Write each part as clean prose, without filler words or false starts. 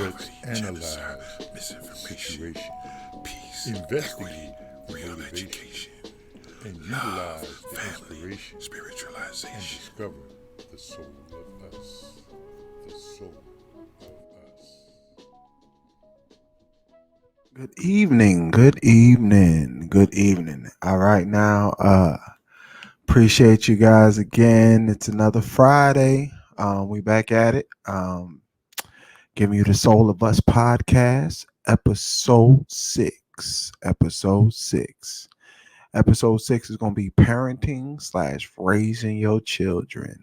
Let's analyze the situation, investigate the motivation, and utilize the inspiration and discover the soul of us. The soul of us. Good evening, good evening, good evening. All right, now, appreciate you guys again. It's another Friday. We back at it. Giving you the Soul of Us podcast, episode six. Episode six. Episode six is going to be parenting slash raising your children.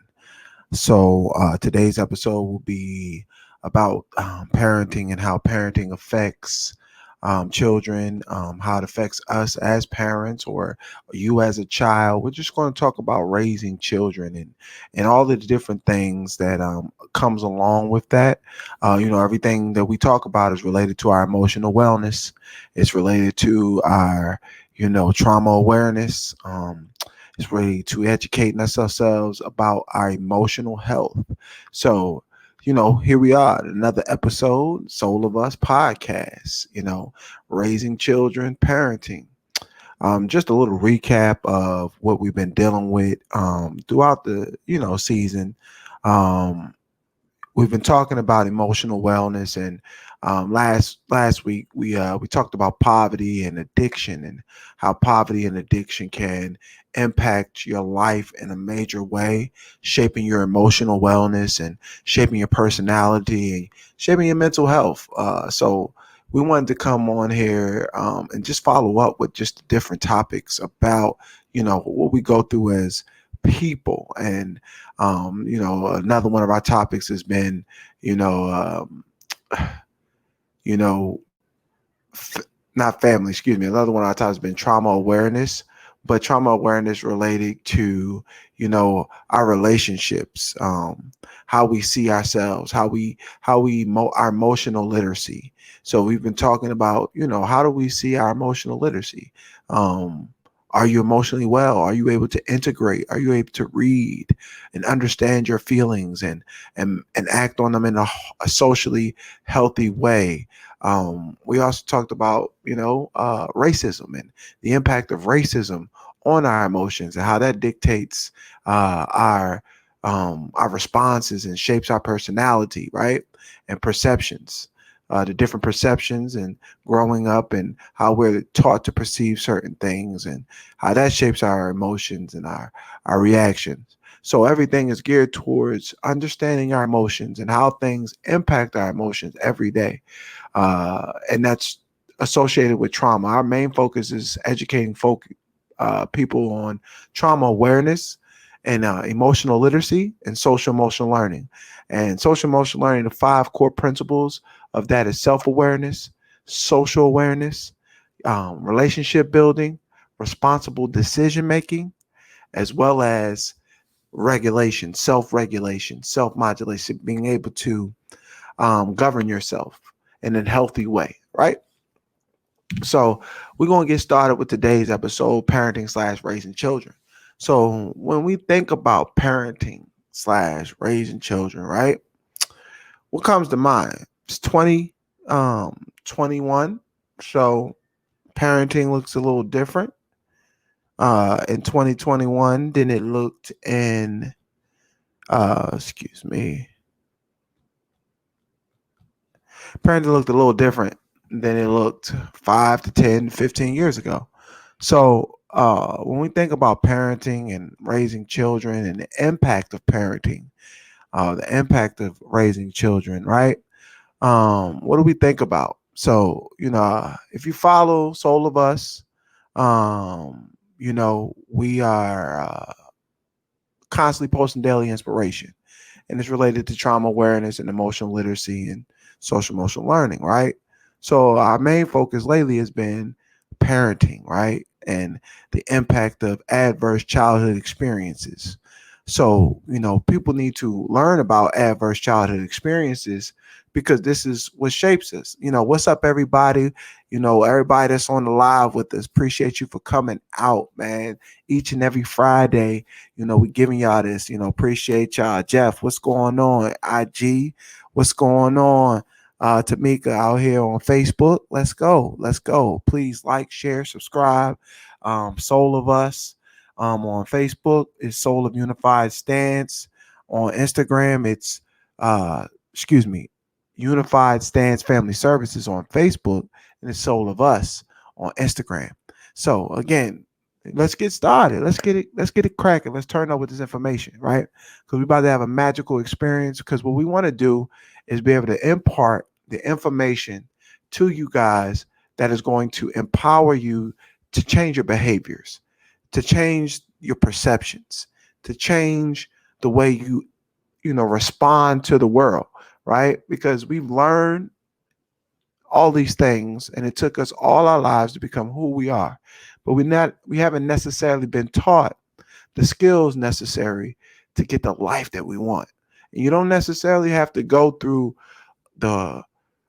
So today's episode will be about parenting and how parenting affects children, how it affects us as parents or you as a child. We're just going to talk about raising children and all of the different things that comes along with that. Everything that we talk about is related to our emotional wellness. It's related to our, trauma awareness. It's really to educating ourselves about our emotional health. So, here we are, another episode, Soul of Us podcast, raising children, parenting. Just a little recap of what we've been dealing with throughout the, season. Um, we've been talking about emotional wellness, and last week we talked about poverty and addiction and how poverty and addiction can impact your life in a major way, shaping your emotional wellness and shaping your personality and shaping your mental health. So we wanted to come on here and just follow up with just different topics about what we go through as people. And another one of our topics has been, you know, you know, not family, excuse me. Another one of our topics has been trauma awareness, but trauma awareness related to, our relationships, how we see ourselves, our emotional literacy. So we've been talking about, how do we see our emotional literacy? Um, are you emotionally well? Are you able to integrate? Are you able to read and understand your feelings and act on them in a socially healthy way? We also talked about racism and the impact of racism on our emotions and how that dictates our responses and shapes our personality, right? And perceptions, the different perceptions and growing up and how we're taught to perceive certain things and how that shapes our emotions and our reactions. So everything is geared towards understanding our emotions and how things impact our emotions every day. And that's associated with trauma. Our main focus is educating people on trauma awareness and emotional literacy and social emotional learning. And social emotional learning, the five core principles of that is self awareness, social awareness, relationship building, responsible decision making, as well as regulation, self modulation, being able to govern yourself in a healthy way, right? So we're going to get started with today's episode, parenting slash raising children. So when we think about parenting slash raising children, right? What comes to mind? It's 2021. So parenting looks a little different in 2021 than it looked in excuse me. Parenting looked a little different than it looked 5 to 10, 15 years ago. So when we think about parenting and raising children and the impact of parenting, the impact of raising children, right? What do we think about? So, if you follow Soul of Us, we are constantly posting daily inspiration, and it's related to trauma awareness and emotional literacy and social emotional learning, right? So our main focus lately has been parenting, right? And the impact of adverse childhood experiences. So, people need to learn about adverse childhood experiences because this is what shapes us. What's up, everybody? Everybody that's on the live with us, appreciate you for coming out, man. Each and every Friday, we giving y'all this, appreciate y'all. Jeff, what's going on? IG, what's going on? Tamika out here on Facebook. Let's go. Let's go. Please like, share, subscribe. Soul of Us on Facebook is Soul of Unified Stance. On Instagram, it's excuse me, Unified Stance Family Services on Facebook, and it's Soul of Us on Instagram. So again, let's get started. Let's get it cracking. Let's turn up with this information, right? Because we're about to have a magical experience. Because what we want to do is be able to impart the information to you guys that is going to empower you to change your behaviors, to change your perceptions, to change the way you respond to the world, right? Because we've learned all these things and it took us all our lives to become who we are. But we haven't necessarily been taught the skills necessary to get the life that we want. And you don't necessarily have to go through the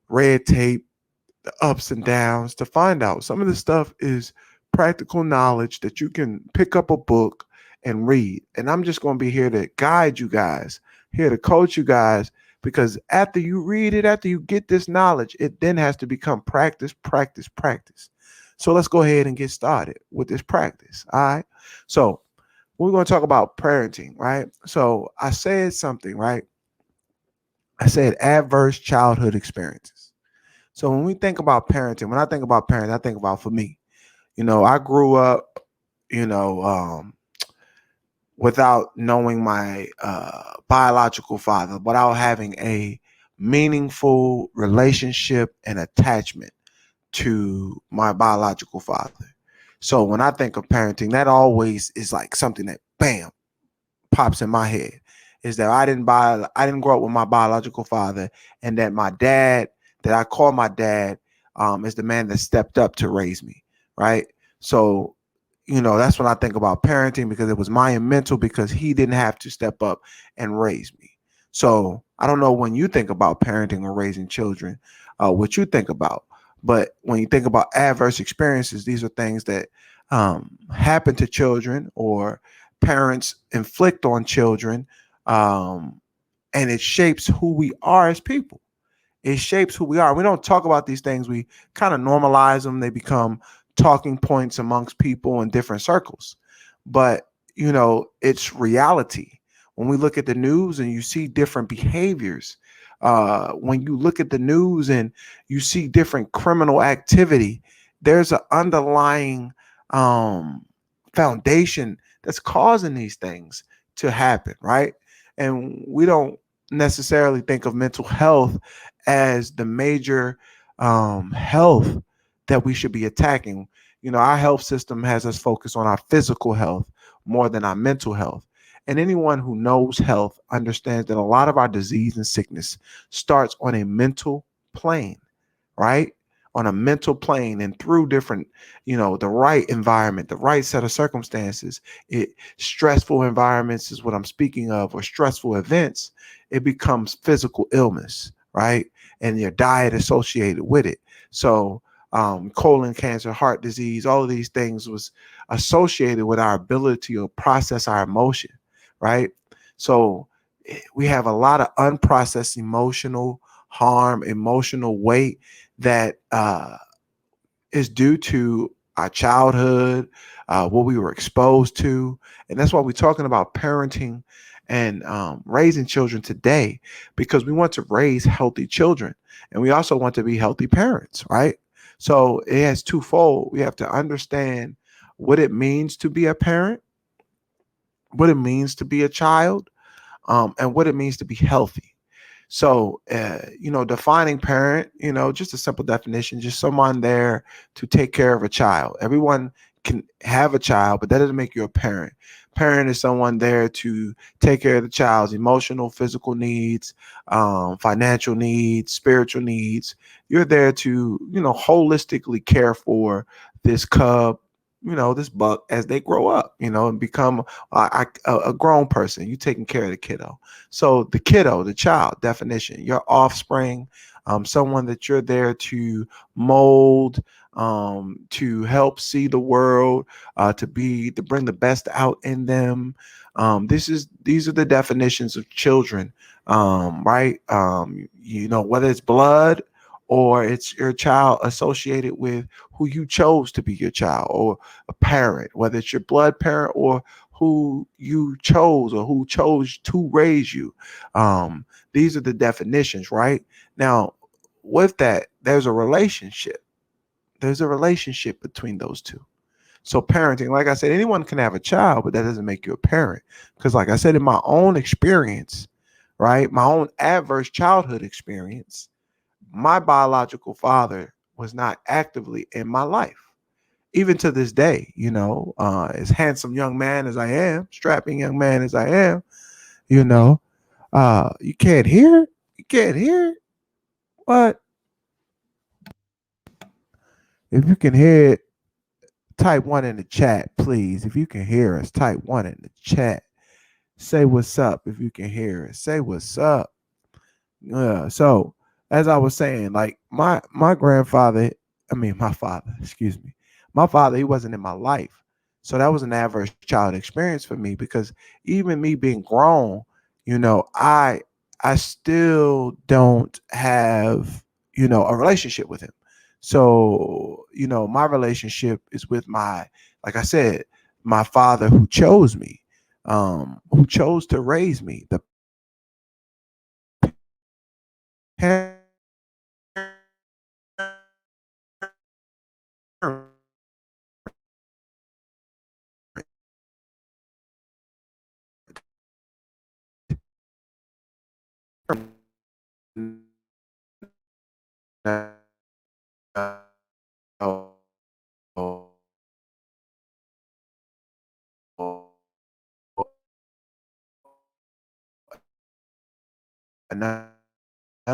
red tape, the ups and downs to find out. Some of the stuff is practical knowledge that you can pick up a book and read. And I'm just going to be here to guide you guys, here to coach you guys, because after you read it, after you get this knowledge, it then has to become practice, practice, practice. So let's go ahead and get started with this practice. All right. So we're going to talk about parenting, right? So I said something, right? I said adverse childhood experiences. So when we think about parenting, when I think about parenting, I think about for me. I grew up, you know, um, without knowing my biological father, without having a meaningful relationship and attachment to my biological father. So when I think of parenting, that always is like something that bam pops in my head is that I didn't grow up with my biological father, and that my dad, that I call my dad, is the man that stepped up to raise me, right? So, that's when I think about parenting, because it was my mental, because he didn't have to step up and raise me. So I don't know, when you think about parenting or raising children, what you think about. But when you think about adverse experiences, these are things that happen to children, or parents inflict on children, um, and it shapes who we are as people. It shapes who we are. We don't talk about these things. We kind of normalize them. They become talking points amongst people in different circles. But, it's reality. When we look at the news and you see different behaviors, when you look at the news and you see different criminal activity, there's an underlying um, foundation that's causing these things to happen, right? And we don't necessarily think of mental health as the major health that we should be attacking. Our health system has us focus on our physical health more than our mental health. And anyone who knows health understands that a lot of our disease and sickness starts on a mental plane, right? On a mental plane, and through different, the right environment, the right set of circumstances, stressful environments is what I'm speaking of, or stressful events, it becomes physical illness, right? And your diet associated with it. So, colon cancer, heart disease, all of these things was associated with our ability to process our emotion, right? So we have a lot of unprocessed emotional harm, emotional weight that is due to our childhood, what we were exposed to. And that's why we're talking about parenting and raising children today, because we want to raise healthy children, and we also want to be healthy parents, right? So it has twofold. We have to understand what it means to be a parent, what it means to be a child, and what it means to be healthy. So, defining parent, just a simple definition, just someone there to take care of a child. Everyone can have a child, but that doesn't make you a parent. Parent is someone there to take care of the child's emotional, physical needs, financial needs, spiritual needs. You're there to, holistically care for this cub, this buck as they grow up, and become a grown person. You taking care of the kiddo. So the kiddo, the child, definition, your offspring, someone that you're there to mold, to help see the world, to bring the best out in them. These are the definitions of children, right? Whether it's blood or it's your child associated with who you chose to be your child, or a parent, whether it's your blood parent or who you chose or who chose to raise you. These are the definitions, right? Now, with that, there's a relationship. There's a relationship between those two. So parenting, like I said, anyone can have a child, but that doesn't make you a parent. Because like I said, in my own experience, right, my own adverse childhood experience, my biological father was not actively in my life. Even to this day, as handsome young man as I am, strapping young man as I am, you know, you can't hear, you can't hear, but if you can hear it, type one in the chat, please. If you can hear us, type one in the chat. Say what's up if you can hear it. Say what's up. So as I was saying, like my grandfather, my father, excuse me, my father, he wasn't in my life, so that was an adverse child experience for me because even me being grown, I still don't have a relationship with him. So my relationship is with like I said, my father who chose me, who chose to raise me, the parent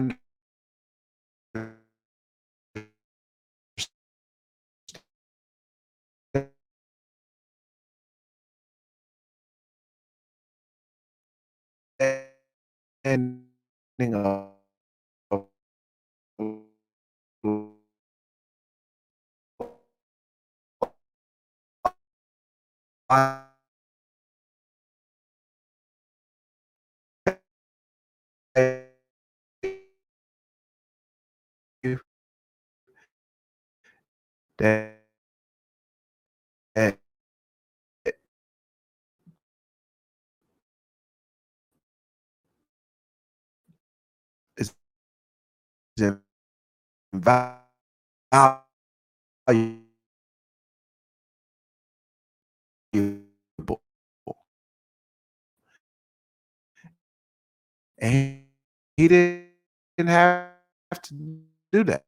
and understanding of life that is invaluable. And he didn't have to do that.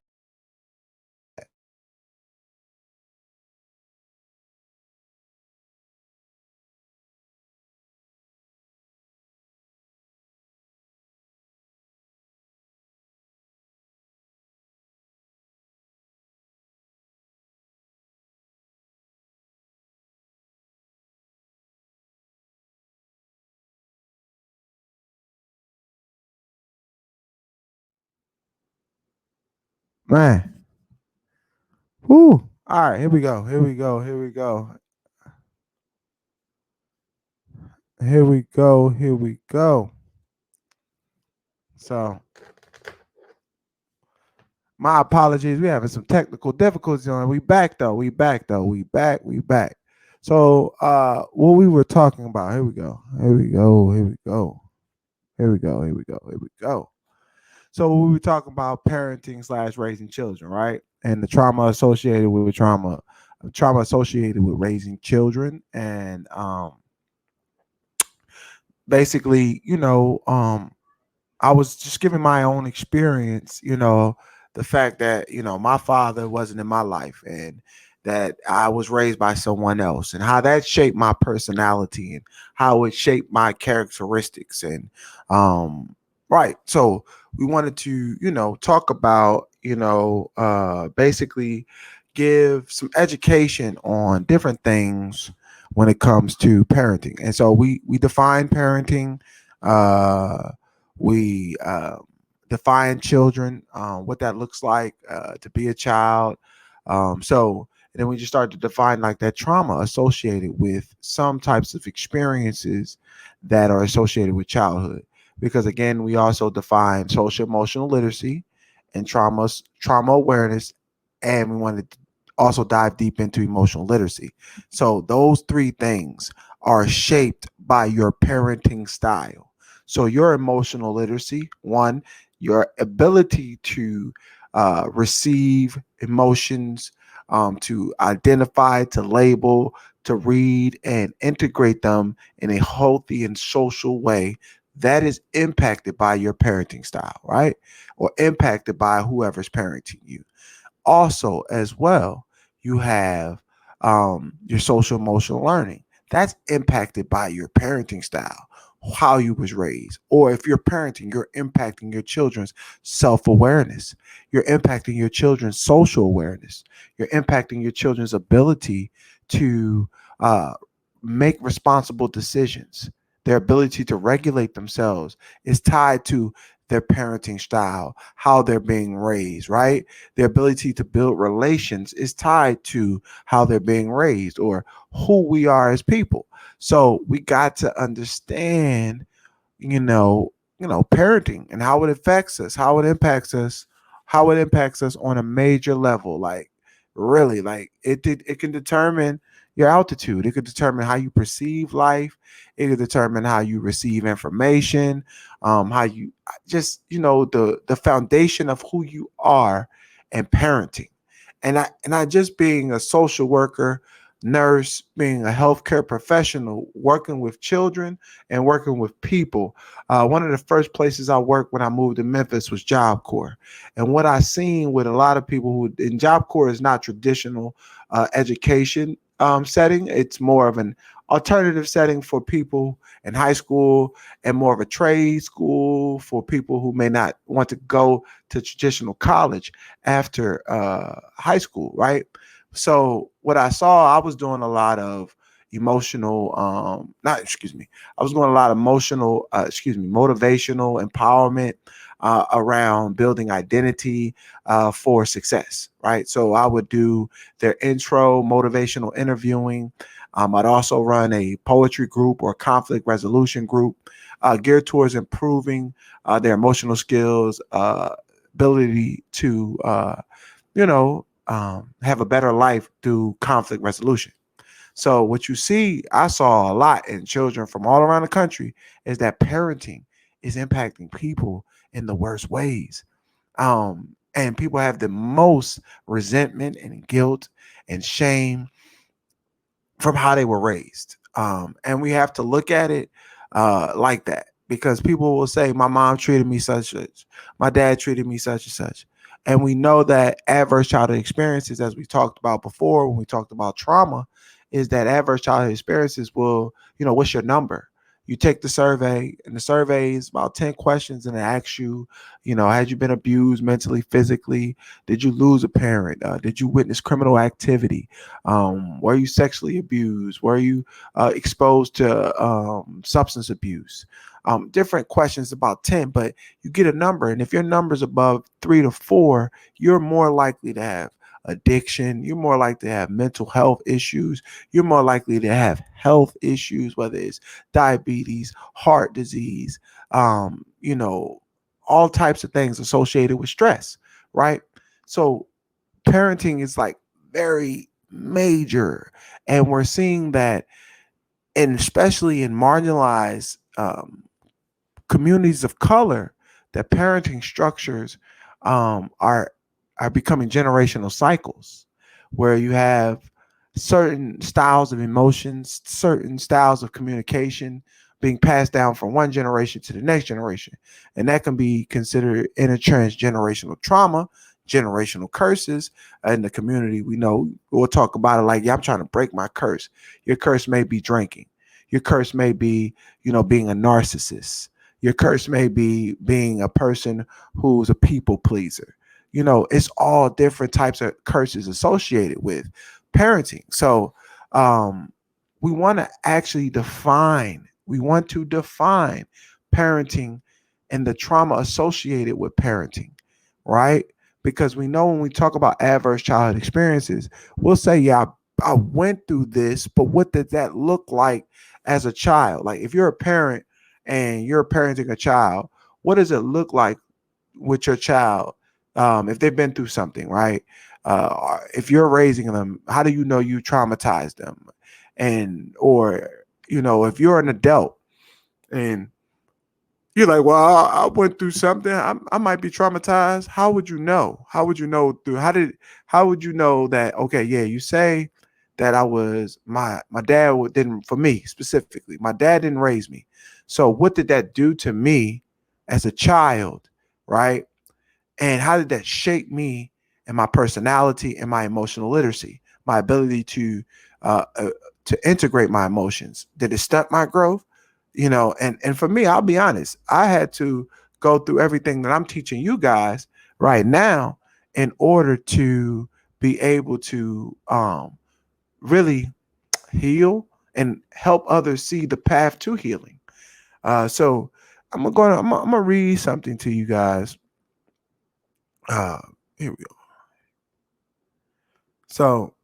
Man. Whoo. All right, here we go. Here we go. Here we go. Here we go. Here we go. So my apologies. We having some technical difficulties on. We back though. We back though. We back. We back. So what we were talking about. Here we go. Here we go. Here we go. Here we go. Here we go. Here we go. So we were talking about parenting slash raising children, right? And the trauma associated with trauma associated with raising children, and basically, I was just giving my own experience, the fact that, my father wasn't in my life and that I was raised by someone else and how that shaped my personality and how it shaped my characteristics. And, right. So we wanted to, talk about, basically give some education on different things when it comes to parenting. And so we define parenting, uh, we define children, what that looks like to be a child. So and then we just start to define like that trauma associated with some types of experiences that are associated with childhood. Because again, we also define social emotional literacy and trauma awareness, and we wanted to also dive deep into emotional literacy. So those three things are shaped by your parenting style. So your emotional literacy, one, your ability to receive emotions, to identify, to label, to read, and integrate them in a healthy and social way, that is impacted by your parenting style, right? Or impacted by whoever's parenting you. Also, as well, you have your social emotional learning. That's impacted by your parenting style, how you was raised. Or if you're parenting, you're impacting your children's self-awareness. You're impacting your children's social awareness. You're impacting your children's ability to uh, make responsible decisions. Their ability to regulate themselves is tied to their parenting style, how they're being raised, right? Their ability to build relations is tied to how they're being raised or who we are as people. So we got to understand, you know, parenting and how it affects us, how it impacts us, how it impacts us on a major level. Like really, like it can determine your altitude. It could determine how you perceive life. It could determine how you receive information, how you just, the foundation of who you are and parenting. And I just being a social worker, nurse, being a healthcare professional, working with children and working with people. One of the first places I worked when I moved to Memphis was Job Corps. And what I seen with a lot of people who in Job Corps is not traditional education setting. It's more of an alternative setting for people in high school and more of a trade school for people who may not want to go to traditional college after high school, right? So what I saw, I was doing a lot of emotional, not excuse me, I was doing a lot of emotional, motivational empowerment around building identity for success, right? So I would do their intro, motivational interviewing. I'd also run a poetry group or conflict resolution group geared towards improving their emotional skills, ability to, have a better life through conflict resolution. So what you see, I saw a lot in children from all around the country, is that parenting is impacting people in the worst ways. And people have the most resentment and guilt and shame from how they were raised. And we have to look at it like that, because people will say, my mom treated me such and such, my dad treated me such and such. And we know that adverse childhood experiences, as we talked about before, when we talked about trauma, is that adverse childhood experiences will, what's your number? You take the survey, and the survey is about 10 questions, and it asks you, had you been abused mentally, physically? Did you lose a parent? Did you witness criminal activity? Were you sexually abused? Were you exposed to substance abuse? Different questions, about 10, but you get a number. And if your number is above 3 to 4, you're more likely to have addiction. You're more likely to have mental health issues. You're more likely to have health issues, whether it's diabetes, heart disease, all types of things associated with stress, right? So parenting is like very major, and we're seeing that, and especially in marginalized communities of color, that parenting structures are becoming generational cycles, where you have certain styles of emotions, certain styles of communication being passed down from one generation to the next generation. And that can be considered intertransgenerational trauma, generational curses in the community. We know, we'll talk about it like, yeah, I'm trying to break my curse. Your curse may be drinking. Your curse may be, being a narcissist. Your curse may be being a person who's a people pleaser. It's all different types of curses associated with parenting. So um, we want to actually define parenting and the trauma associated with parenting, right? Because we know when we talk about adverse childhood experiences, we'll say, yeah, I went through this, but what did that look like as a child? Like if you're a parent and you're parenting a child, what does it look like with your child if they've been through something, right? If you're raising them, how do you know you traumatized them? And or if you're an adult and you're like, well, I went through something. I might be traumatized. How would you know? How would you know through? How would you know that? Okay, yeah, you say that I was my dad didn't, for me specifically. My dad didn't raise me. So what did that do to me as a child, right? And how did that shape me and my personality and my emotional literacy, my ability uh, uh, to integrate my emotions? Did it stunt my growth? And for me, I'll be honest, I had to go through everything that I'm teaching you guys right now in order to be able to really heal and help others see the path to healing. So I'm gonna read something to you guys. Uh, Here we go. So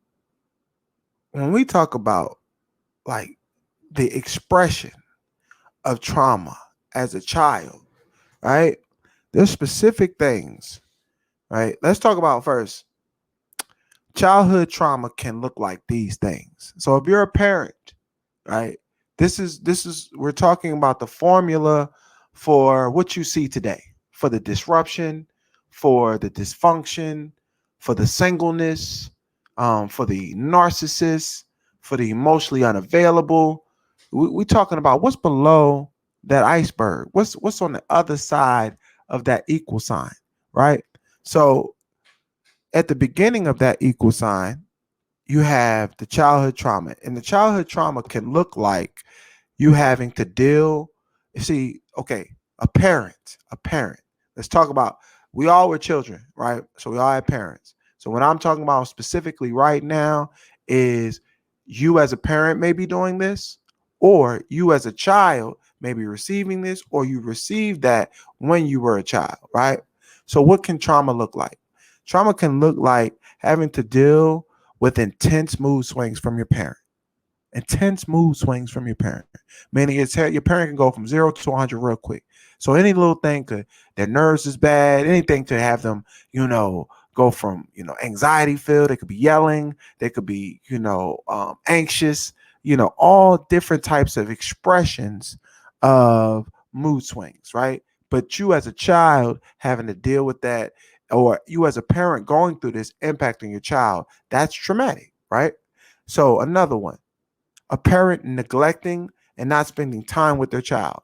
when we talk about like the expression of trauma as a child, right? There's specific things, right? Let's talk about first. Childhood trauma can look like these things. So if you're a parent, right? This is we're talking about the formula for what you see today, for the disruption, for the dysfunction, for the singleness, for the narcissist, for the emotionally unavailable. We're talking about what's below that iceberg. What's on the other side of that equal sign, right? So at the beginning of that equal sign, you have the childhood trauma, and the childhood trauma can look like you having to deal. See, okay, a parent. Let's talk about, we all were children, right? So we all had parents. So what I'm talking about specifically right now is you as a parent may be doing this, or you as a child may be receiving this, or you received that when you were a child, right? So what can trauma look like? Trauma can look like having to deal with intense mood swings from your parent. Intense mood swings from your parent. Meaning your parent can go from 0 to 100 real quick. So any little thing could, their nerves is bad, anything to have them, go from, anxiety filled. They could be yelling. They could be, anxious, all different types of expressions of mood swings, right? But you as a child having to deal with that, or you as a parent going through this impacting your child, that's traumatic, right? So another one, a parent neglecting and not spending time with their child.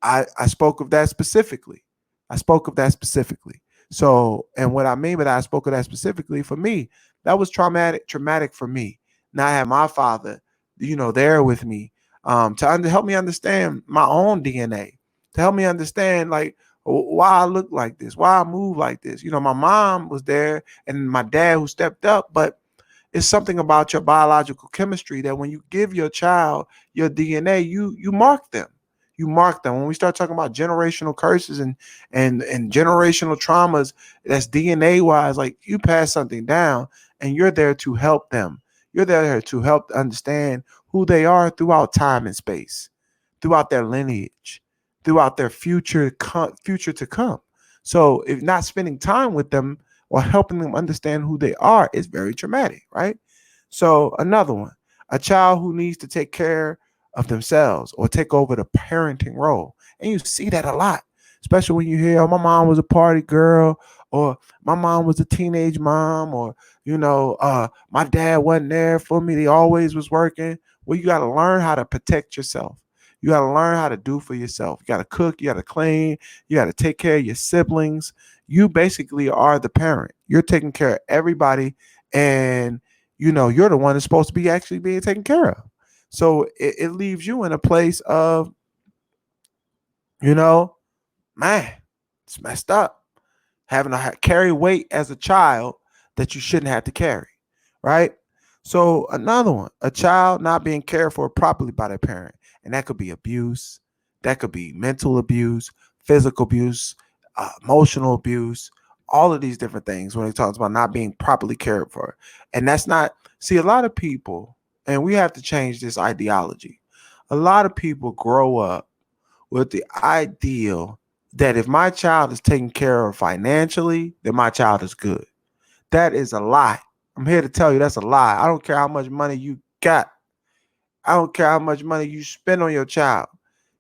I spoke of that specifically. I spoke of that specifically. So, and what I mean by that, I spoke of that specifically for me. That was traumatic for me. Now I have my father, there with me, help me understand my own DNA, to help me understand like why I look like this, why I move like this. My mom was there and my dad who stepped up, but it's something about your biological chemistry that when you give your child your DNA, you mark them. You mark them. When we start talking about generational curses and generational traumas, that's DNA wise, like you pass something down and you're there to help them. You're there to help understand who they are throughout time and space, throughout their lineage, throughout their future to come. So if not spending time with them or helping them understand who they are is very traumatic, right? So another one, a child who needs to take care of themselves or take over the parenting role. And you see that a lot, especially when you hear, oh, my mom was a party girl, or my mom was a teenage mom, or, my dad wasn't there for me. He always was working. Well, you got to learn how to protect yourself. You got to learn how to do for yourself. You got to cook, you got to clean, you got to take care of your siblings. You basically are the parent. You're taking care of everybody, and you're the one that's supposed to be actually being taken care of. So it leaves you in a place of, you know, man, it's messed up. having to carry weight as a child that you shouldn't have to carry, right? So another one, a child not being cared for properly by their parent, and that could be abuse, that could be mental abuse, physical abuse, emotional abuse, all of these different things when it talks about not being properly cared for. And that's not, see, a lot of people, and we have to change this ideology. A lot of people grow up with the ideal that if my child is taken care of financially, then my child is good. That is a lie. I'm here to tell you that's a lie. I don't care how much money you got. I don't care how much money you spend on your child.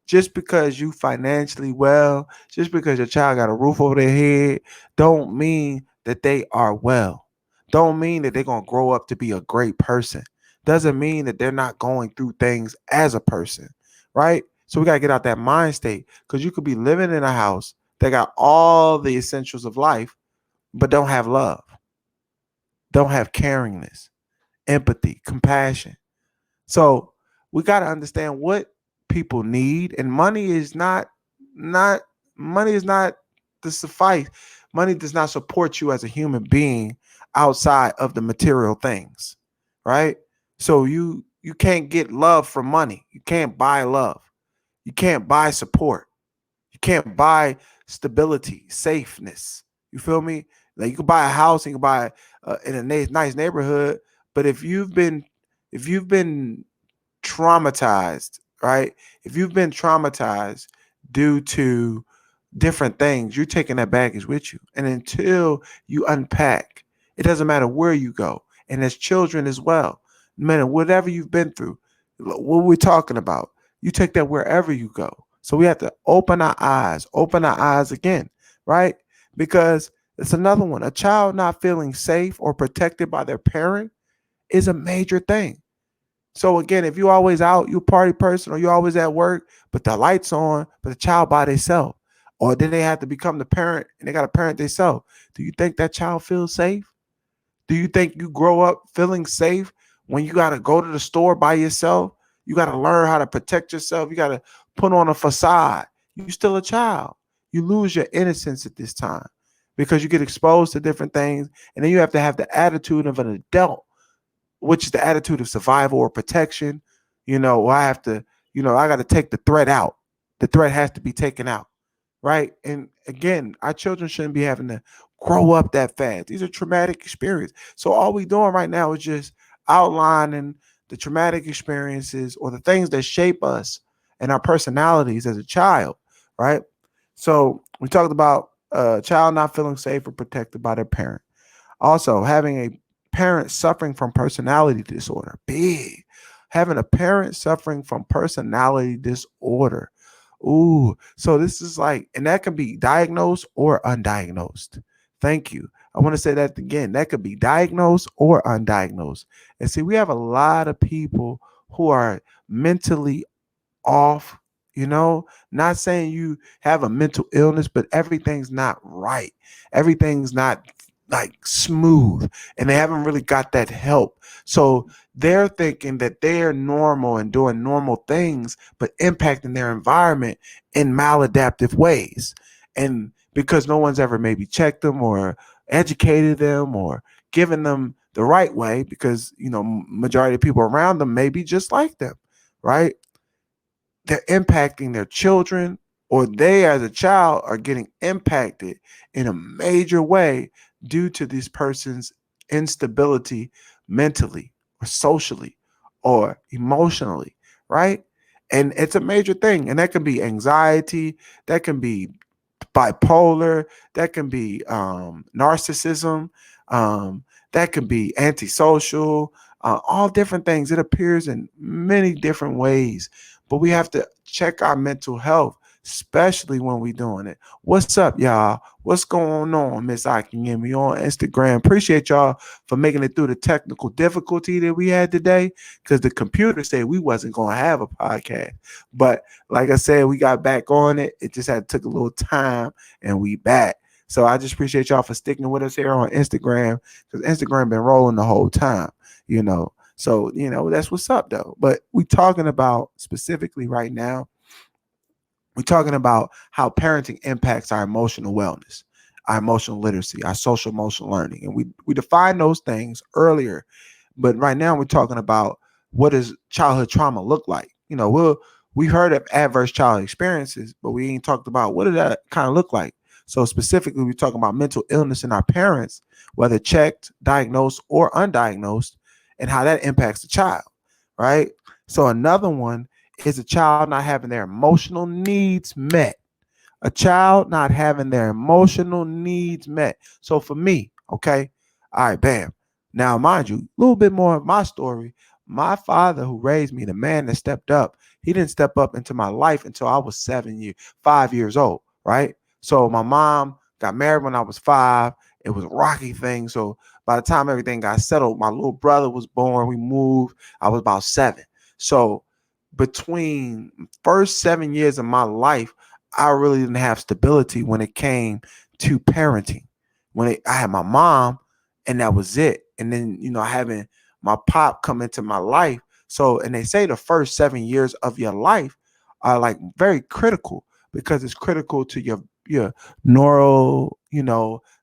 Just because you financially well, just because your child got a roof over their head, don't mean that they are well. Don't mean that they're going to grow up to be a great person. Doesn't mean that they're not going through things as a person, right? So we got to get out that mind state because you could be living in a house that got all the essentials of life, but don't have love, don't have caringness, empathy, compassion. So we got to understand what people need, and not money is not the suffice. Money does not support you as a human being outside of the material things, right? So you can't get love from money. You can't buy love. You can't buy support. You can't buy stability, safeness. You feel me? Like you can buy a house and you can buy in a nice neighborhood, but if you've been traumatized, right? If you've been traumatized due to different things, you're taking that baggage with you. And until you unpack, it doesn't matter where you go. And as children as well, no matter whatever you've been through, what we're talking about, you take that wherever you go. So we have to open our eyes again, right? Because it's another one. A child not feeling safe or protected by their parent is a major thing. So again, if you always out, you party person, or you always at work, but the lights on, but the child by themselves, or then they have to become the parent and they got to parent themselves. Do you think that child feels safe? Do you think you grow up feeling safe when you got to go to the store by yourself? You got to learn how to protect yourself. You got to put on a facade. You're still a child. You lose your innocence at this time because you get exposed to different things, and then you have to have the attitude of an adult, which is the attitude of survival or protection. I have to, I got to take the threat out. The threat has to be taken out, right? And again, our children shouldn't be having to grow up that fast. These are traumatic experiences. So all we doing right now is just outlining the traumatic experiences or the things that shape us and our personalities as a child, right? So we talked about a child not feeling safe or protected by their parent. Also, having a parent suffering from personality disorder, big. Having a parent suffering from personality disorder. Ooh, so this is like, and that can be diagnosed or undiagnosed. Thank you. I want to say that again. That could be diagnosed or undiagnosed. And see, we have a lot of people who are mentally off, not saying you have a mental illness, but everything's not right. Everything's not like smooth, and they haven't really got that help. So they're thinking that they're normal and doing normal things, but impacting their environment in maladaptive ways. And because no one's ever maybe checked them or educated them or given them the right way, because majority of people around them may be just like them, right? They're impacting their children, or they as a child are getting impacted in a major way due to this person's instability mentally or socially or emotionally, right? And it's a major thing. And that can be anxiety, that can be bipolar, that can be narcissism, that can be antisocial, all different things. It appears in many different ways, but we have to check our mental health, especially when we're doing it. What's up, y'all? What's going on, Miss Akinyemi on Instagram? Appreciate y'all for making it through the technical difficulty that we had today, because the computer said we wasn't going to have a podcast. But like I said, we got back on it. It just had took a little time, and we back. So I just appreciate y'all for sticking with us here on Instagram, because Instagram been rolling the whole time, you know. So, that's what's up though. But we talking about specifically right now, we're talking about how parenting impacts our emotional wellness. our emotional literacy, our social emotional learning. And we defined those things earlier, but right now we're talking about what does childhood trauma look like. We heard of adverse childhood experiences, but we ain't talked about what did that kind of look like. So specifically, we're talking about mental illness in our parents, whether checked, diagnosed, or undiagnosed, and how that impacts the child, right? So another one is a child not having their emotional needs met. A child not having their emotional needs met. So for me, okay, all right, bam. Now, mind you, a little bit more of my story. My father, who raised me, the man that stepped up, he didn't step up into my life until I was 5 years old, right? So my mom got married when I was 5. It was a rocky thing. So by the time everything got settled, my little brother was born. We moved. I was about 7. So between first 7 years of my life, I really didn't have stability when it came to parenting. I had my mom, and that was it. And then, having my pop come into my life. So, and they say the first 7 years of your life are like very critical because it's critical to your neural,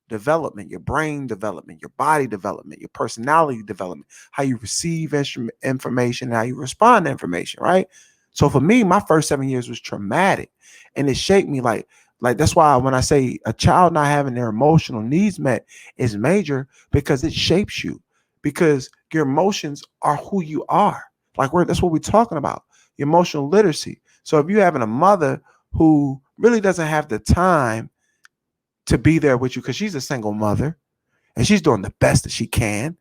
development, your brain development, your body development, your personality development, how you receive information, how you respond to information, right? So for me, my first 7 years was traumatic, and it shaped me like that's why when I say a child not having their emotional needs met is major because it shapes you, because your emotions are who you are. That's what we're talking about. Your emotional literacy. So if you're having a mother who really doesn't have the time to be there with you because she's a single mother and she's doing the best that she can.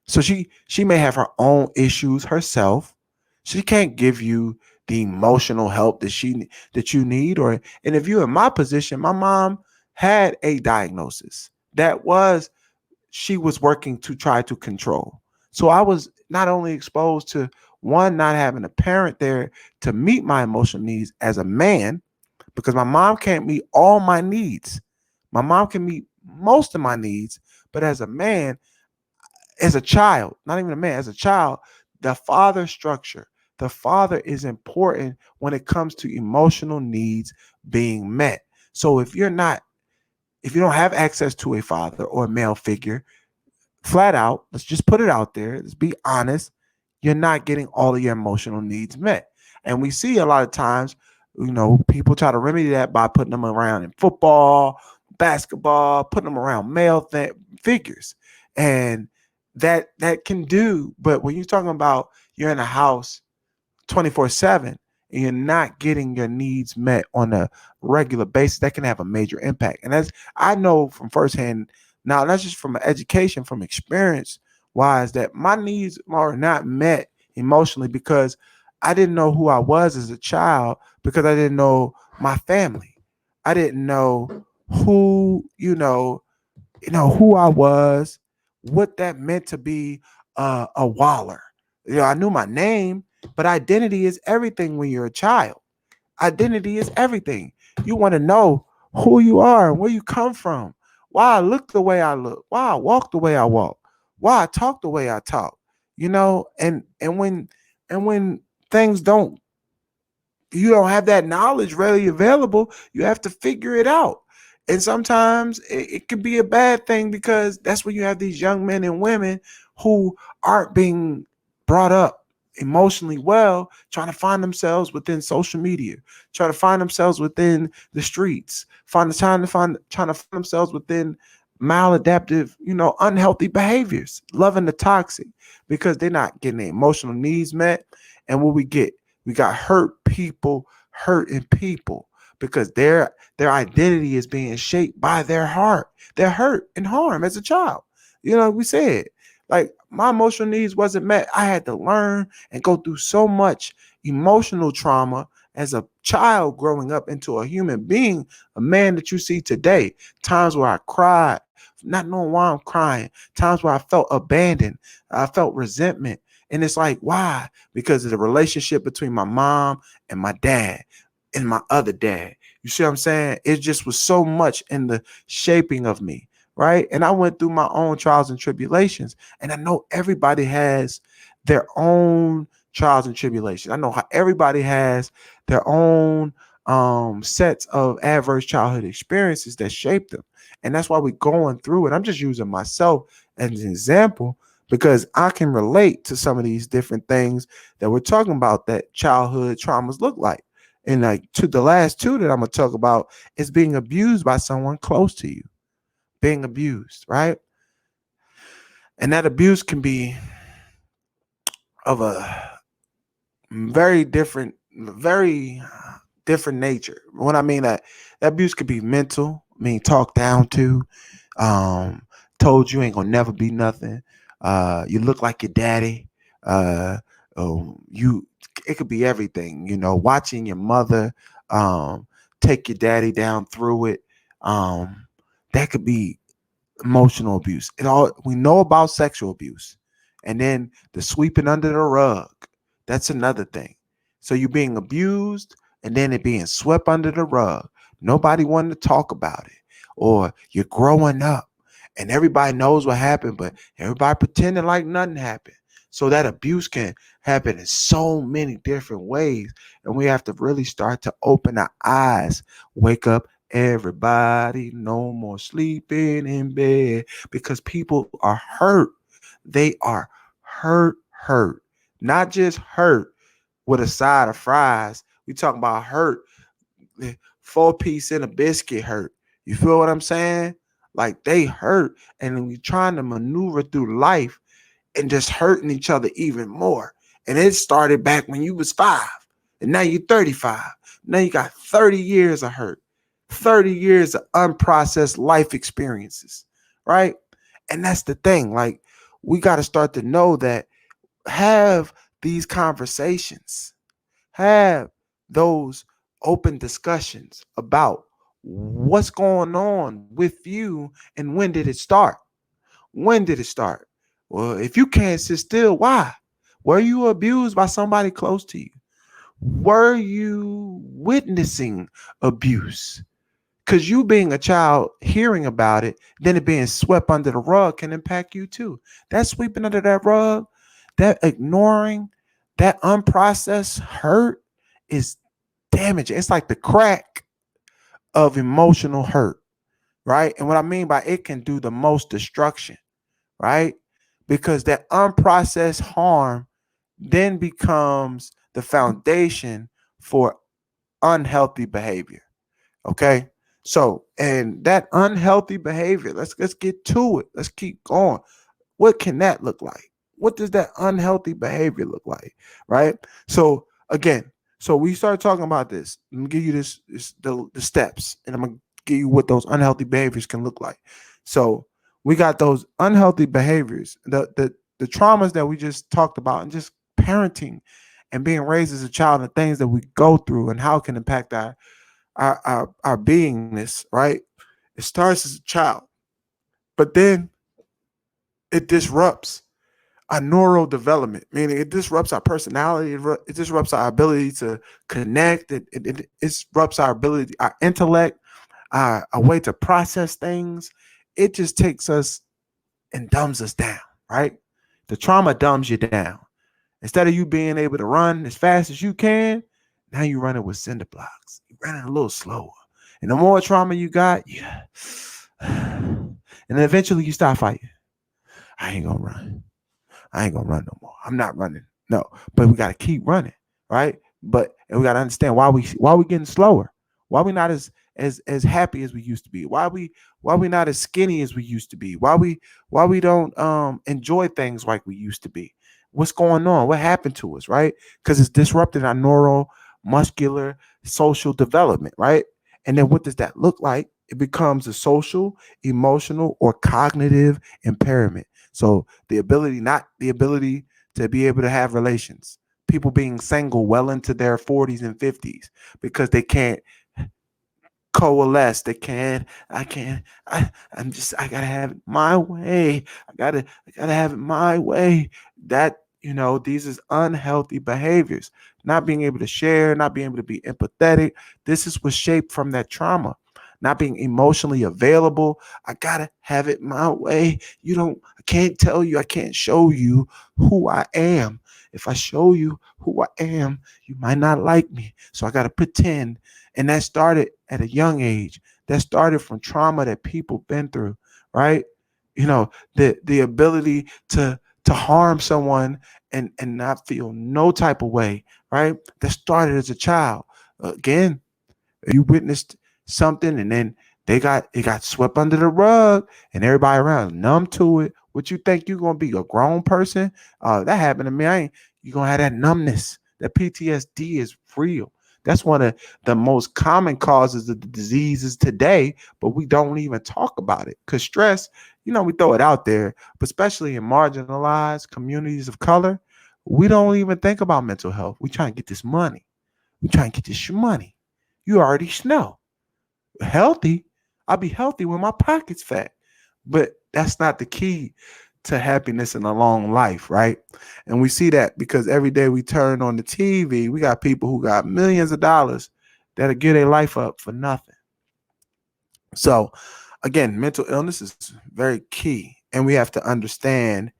So she may have her own issues herself. She can't give you the emotional help that you need. And if you're in my position, my mom had a diagnosis that was she was working to try to control. So I was not only exposed to one, not having a parent there to meet my emotional needs as a man, because my mom can't meet all my needs. My mom can meet most of my needs, but as a man, as a child, not even a man, as a child, the father structure, the father is important when it comes to emotional needs being met. So if you don't have access to a father or a male figure, flat out, let's just put it out there, let's be honest, you're not getting all of your emotional needs met. And we see a lot of times, people try to remedy that by putting them around in football, basketball, putting them around figures. And that can do, but when you're talking about you're in a house 24/7 and you're not getting your needs met on a regular basis, that can have a major impact. And as I know from firsthand, now that's just from education, from experience wise, that my needs are not met emotionally because I didn't know who I was as a child, because I didn't know my family. I didn't know who, who I was, what that meant to be a Waller. I knew my name, but identity is everything when you're a child. Identity is everything. You want to know who you are and where you come from, why I look the way I look, why I walk the way I walk, why I talk the way I talk. And when things don't you don't have that knowledge readily available, you have to figure it out. And sometimes it can be a bad thing because that's when you have these young men and women who aren't being brought up emotionally well, trying to find themselves within social media, trying to find themselves within the streets, trying to find themselves within maladaptive, unhealthy behaviors, loving the toxic, because they're not getting their emotional needs met. And what we got hurt people hurting people because their identity is being shaped by their heart. They're hurt and harmed as a child. We said, like, my emotional needs wasn't met. I had to learn and go through so much emotional trauma as a child growing up into a human being, a man that you see today. Times where I cried, not knowing why I'm crying. Times where I felt abandoned. I felt resentment. And it's like, why? Because of the relationship between my mom and my dad and my other dad. You see what I'm saying? It just was so much in the shaping of me, right? And I went through my own trials and tribulations. And I know everybody has their own trials and tribulations. I know how everybody has their own sets of adverse childhood experiences that shape them. And that's why we're going through it. I'm just using myself as an example because I can relate to some of these different things that we're talking about that childhood traumas look like. And like to the last two that I'm gonna talk about is being abused by someone close to you, being abused, right? And that abuse can be of a very different nature. What I mean that abuse could be mental, I mean talked down to, um, told you ain't gonna never be nothing. You look like your daddy. Uh, you it could be everything. Watching your mother take your daddy down through it. Um, that could be emotional abuse. It all we know about sexual abuse, and then the sweeping under the rug. That's another thing. So you're being abused, and then it being swept under the rug. Nobody wanted to talk about it, or you're growing up, and everybody knows what happened, but everybody pretending like nothing happened. So that abuse can happen in so many different ways, and we have to really start to open our eyes, wake up everybody, no more sleeping in bed because people are hurt. They are hurt. Not just hurt with a side of fries. We talking about hurt, 4 piece in a biscuit hurt. You feel what I'm saying? Like they hurt, and we trying to maneuver through life and just hurting each other even more. And it started back when you was 5, and now you're 35. Now you got 30 years of hurt, 30 years of unprocessed life experiences, right? And that's the thing. Like we got to start to know that have these conversations, have those open discussions about what's going on with you and when did it start? When did it start? Well, if you can't sit still, why? Were you abused by somebody close to you? Were you witnessing abuse? Because you being a child, hearing about it, then it being swept under the rug can impact you too. That sweeping under that rug, that ignoring, that unprocessed hurt is damaging. It's like the crack of emotional hurt, right? And what I mean by it can do the most destruction, right? Because that unprocessed harm then becomes the foundation for unhealthy behavior. Okay. So, and that unhealthy behavior, let's get to it. Let's keep going. What can that look like? What does that unhealthy behavior look like? Right. So again, so we start talking about this. Let me give you the steps, and I'm gonna give you what those unhealthy behaviors can look like. So we got those unhealthy behaviors, the traumas that we just talked about, and just parenting and being raised as a child, and things that we go through and how it can impact our beingness, right? It starts as a child, but then it disrupts our neural development, meaning it disrupts our personality, it disrupts our ability to connect, it disrupts our ability, our intellect, our way to process things. It just takes us and dumbs us down, right? The trauma dumbs you down. Instead of you being able to run as fast as you can, now you're running with cinder blocks. You're running a little slower. And the more trauma you got, yeah. And then eventually you stop fighting. I ain't gonna run. I ain't gonna run no more. I'm not running. No, but we gotta keep running, right? But and we gotta understand why we getting slower. Why we not as happy as we used to be? Why we not as skinny as we used to be? Why we don't enjoy things like we used to be? What's going on? What happened to us, right? Because it's disrupted our neural, muscular, social development, right? And then what does that look like? It becomes a social, emotional, or cognitive impairment. So not the ability to be able to have relations. People being single well into their 40s and 50s because they can't coalesce. They can't. I can't. I'm just. I gotta have it my way. I gotta have it my way. That these is unhealthy behaviors. Not being able to share, not being able to be empathetic. This is what's shaped from that trauma. not being emotionally available. I gotta have it my way. I can't tell you, I can't show you who I am. If I show you who I am, you might not like me. So I gotta pretend. And that started at a young age. That started from trauma that people been through, right? The ability to harm someone and not feel no type of way, right? That started as a child. Again, you witnessed something and then it got swept under the rug and everybody around numb to it. What you think you're gonna be a grown person? That happened to me. I ain't You gonna have that numbness. That PTSD is real. That's one of the most common causes of the diseases today, but we don't even talk about it. Because stress, we throw it out there, but especially in marginalized communities of color, we don't even think about mental health. We try and get this money. We try and get this money. You already know. Healthy. I'll be healthy when my pocket's fat. But that's not the key to happiness in a long life, right? And we see that because every day we turn on the TV, we got people who got millions of dollars that'll give their life up for nothing. So, again, mental illness is very key. And we have to understand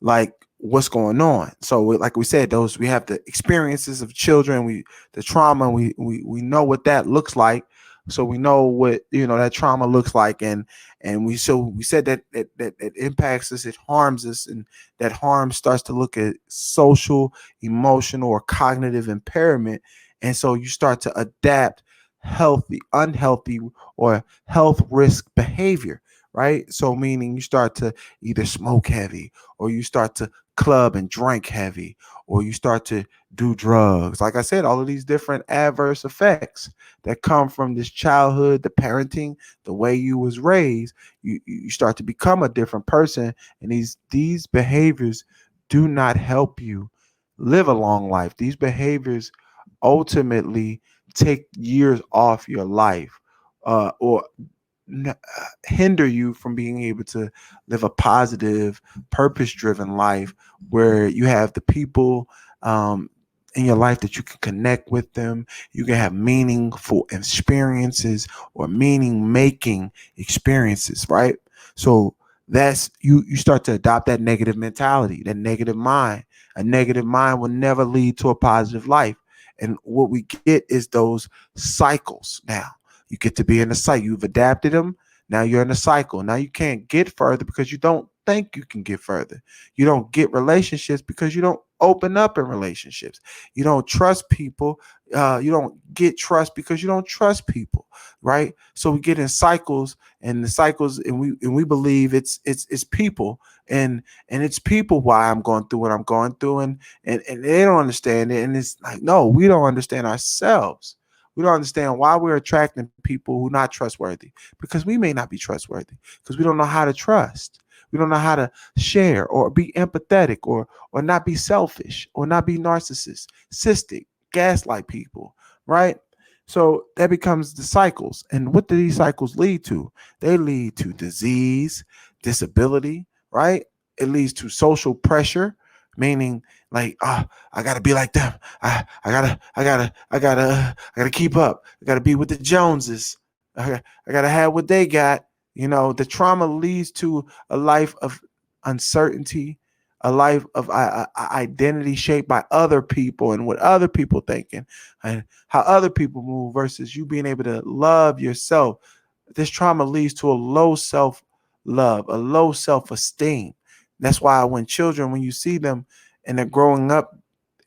like what's going on. So like we said, those we have the experiences of children, the trauma, we know what that looks like. So we know what that trauma looks like, and we said that it impacts us, it harms us, and that harm starts to look at social, emotional, or cognitive impairment, and so you start to adapt healthy, unhealthy, or health risk behavior, right? So meaning you start to either smoke heavy, or you start to club and drink heavy, or you start to do drugs. Like I said, all of these different adverse effects that come from this childhood, the parenting, the way you was raised, you start to become a different person, and these behaviors do not help you live a long life. These behaviors ultimately take years off your life, or hinder you from being able to live a positive, purpose driven life where you have the people in your life that you can connect with them. You can have meaningful experiences or meaning making experiences, right? So that's you start to adopt that negative mentality, that negative mind. A negative mind will never lead to a positive life. And what we get is those cycles now. You get to be in a cycle. You've adapted them. Now you're in a cycle. Now you can't get further because you don't think you can get further. You don't get relationships because you don't open up in relationships. You don't trust people. You don't get trust because you don't trust people, right? So we get in cycles, and the cycles, and we believe it's people, and it's people why I'm going through what I'm going through, and they don't understand it, and it's like, no, we don't understand ourselves. We don't understand why we're attracting people who are not trustworthy, because we may not be trustworthy because we don't know how to trust. We don't know how to share or be empathetic, or not be selfish, or not be narcissistic, gaslight people, right? So that becomes the cycles. And what do these cycles lead to? They lead to disease, disability, right? It leads to social pressure, meaning like, I gotta be like them. I gotta keep up. I gotta be with the Joneses. I gotta have what they got. The trauma leads to a life of uncertainty, a life of identity shaped by other people and what other people thinking and how other people move versus you being able to love yourself. This trauma leads to a low self love, a low self esteem. That's why when you see them and they're growing up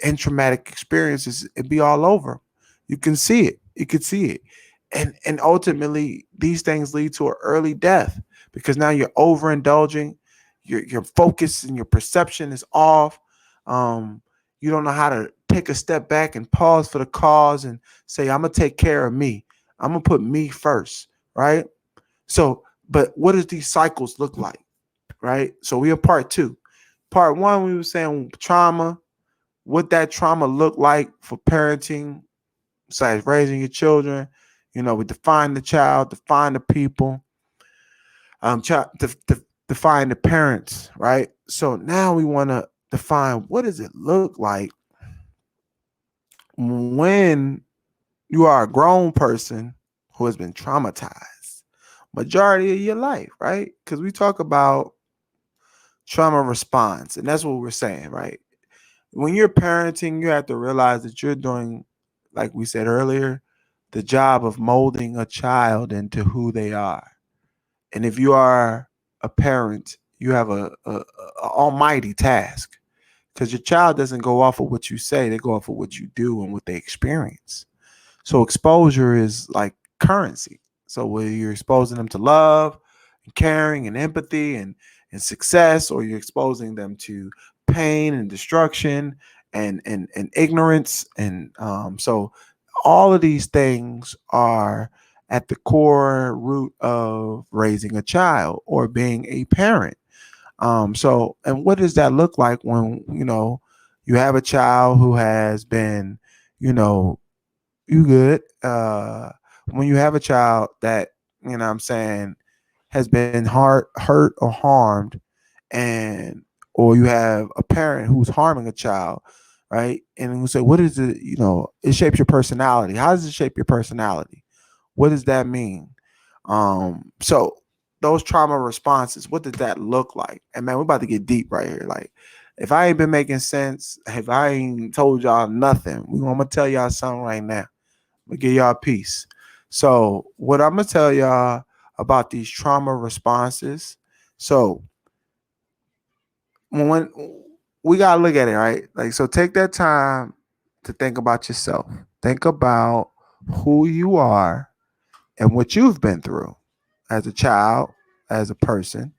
in traumatic experiences, it be all over. You can see it. You can see it. And ultimately these things lead to an early death because now you're overindulging, your focus and your perception is off. You don't know how to take a step back and pause for the cause and say, I'm gonna take care of me. I'm gonna put me first, right? So, but what does these cycles look like, right? So we are part two. Part one, we were saying trauma, what that trauma looked like for parenting, besides raising your children. We define the child, define the people, define the parents, right? So now we want to define what does it look like when you are a grown person who has been traumatized majority of your life, right? Because we talk about trauma response, and that's what we're saying, right? When you're parenting, you have to realize that you're doing, like we said earlier, the job of molding a child into who they are. And if you are a parent, you have a almighty task, because your child doesn't go off of what you say; they go off of what you do and what they experience. So exposure is like currency. So whether you're exposing them to love and caring and empathy and success, or you're exposing them to pain and destruction and ignorance, and so all of these things are at the core root of raising a child or being a parent. So, and what does that look like when you have a child who has been, you know, you good. When you have a child that, what I'm saying, has been hurt or harmed, and or you have a parent who's harming a child, right? And we say, what is it? It shapes your personality. How does it shape your personality? What does that mean? So those trauma responses, what did that look like? And man, we're about to get deep right here. Like, if I ain't been making sense, if I ain't told y'all nothing, I'm gonna tell y'all something right now. I'm gonna give y'all peace. So what I'm gonna tell y'all about these trauma responses. So when we gotta look at it, right? Like, so take that time to think about yourself. Think about who you are and what you've been through as a child, as a person,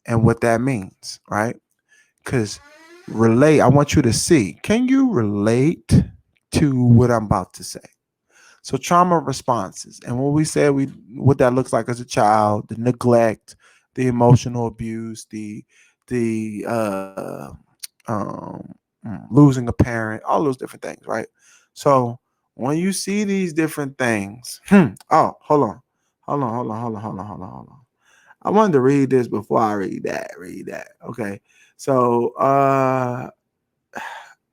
and what that means, right? Because relate, I want you to see, can you relate to what I'm about to say? So trauma responses, and when we say what that looks like as a child, the neglect, the emotional abuse, the losing a parent, all those different things, right? So when you see these different things, oh, hold on. I wanted to read this before I read that. Read that, okay? So I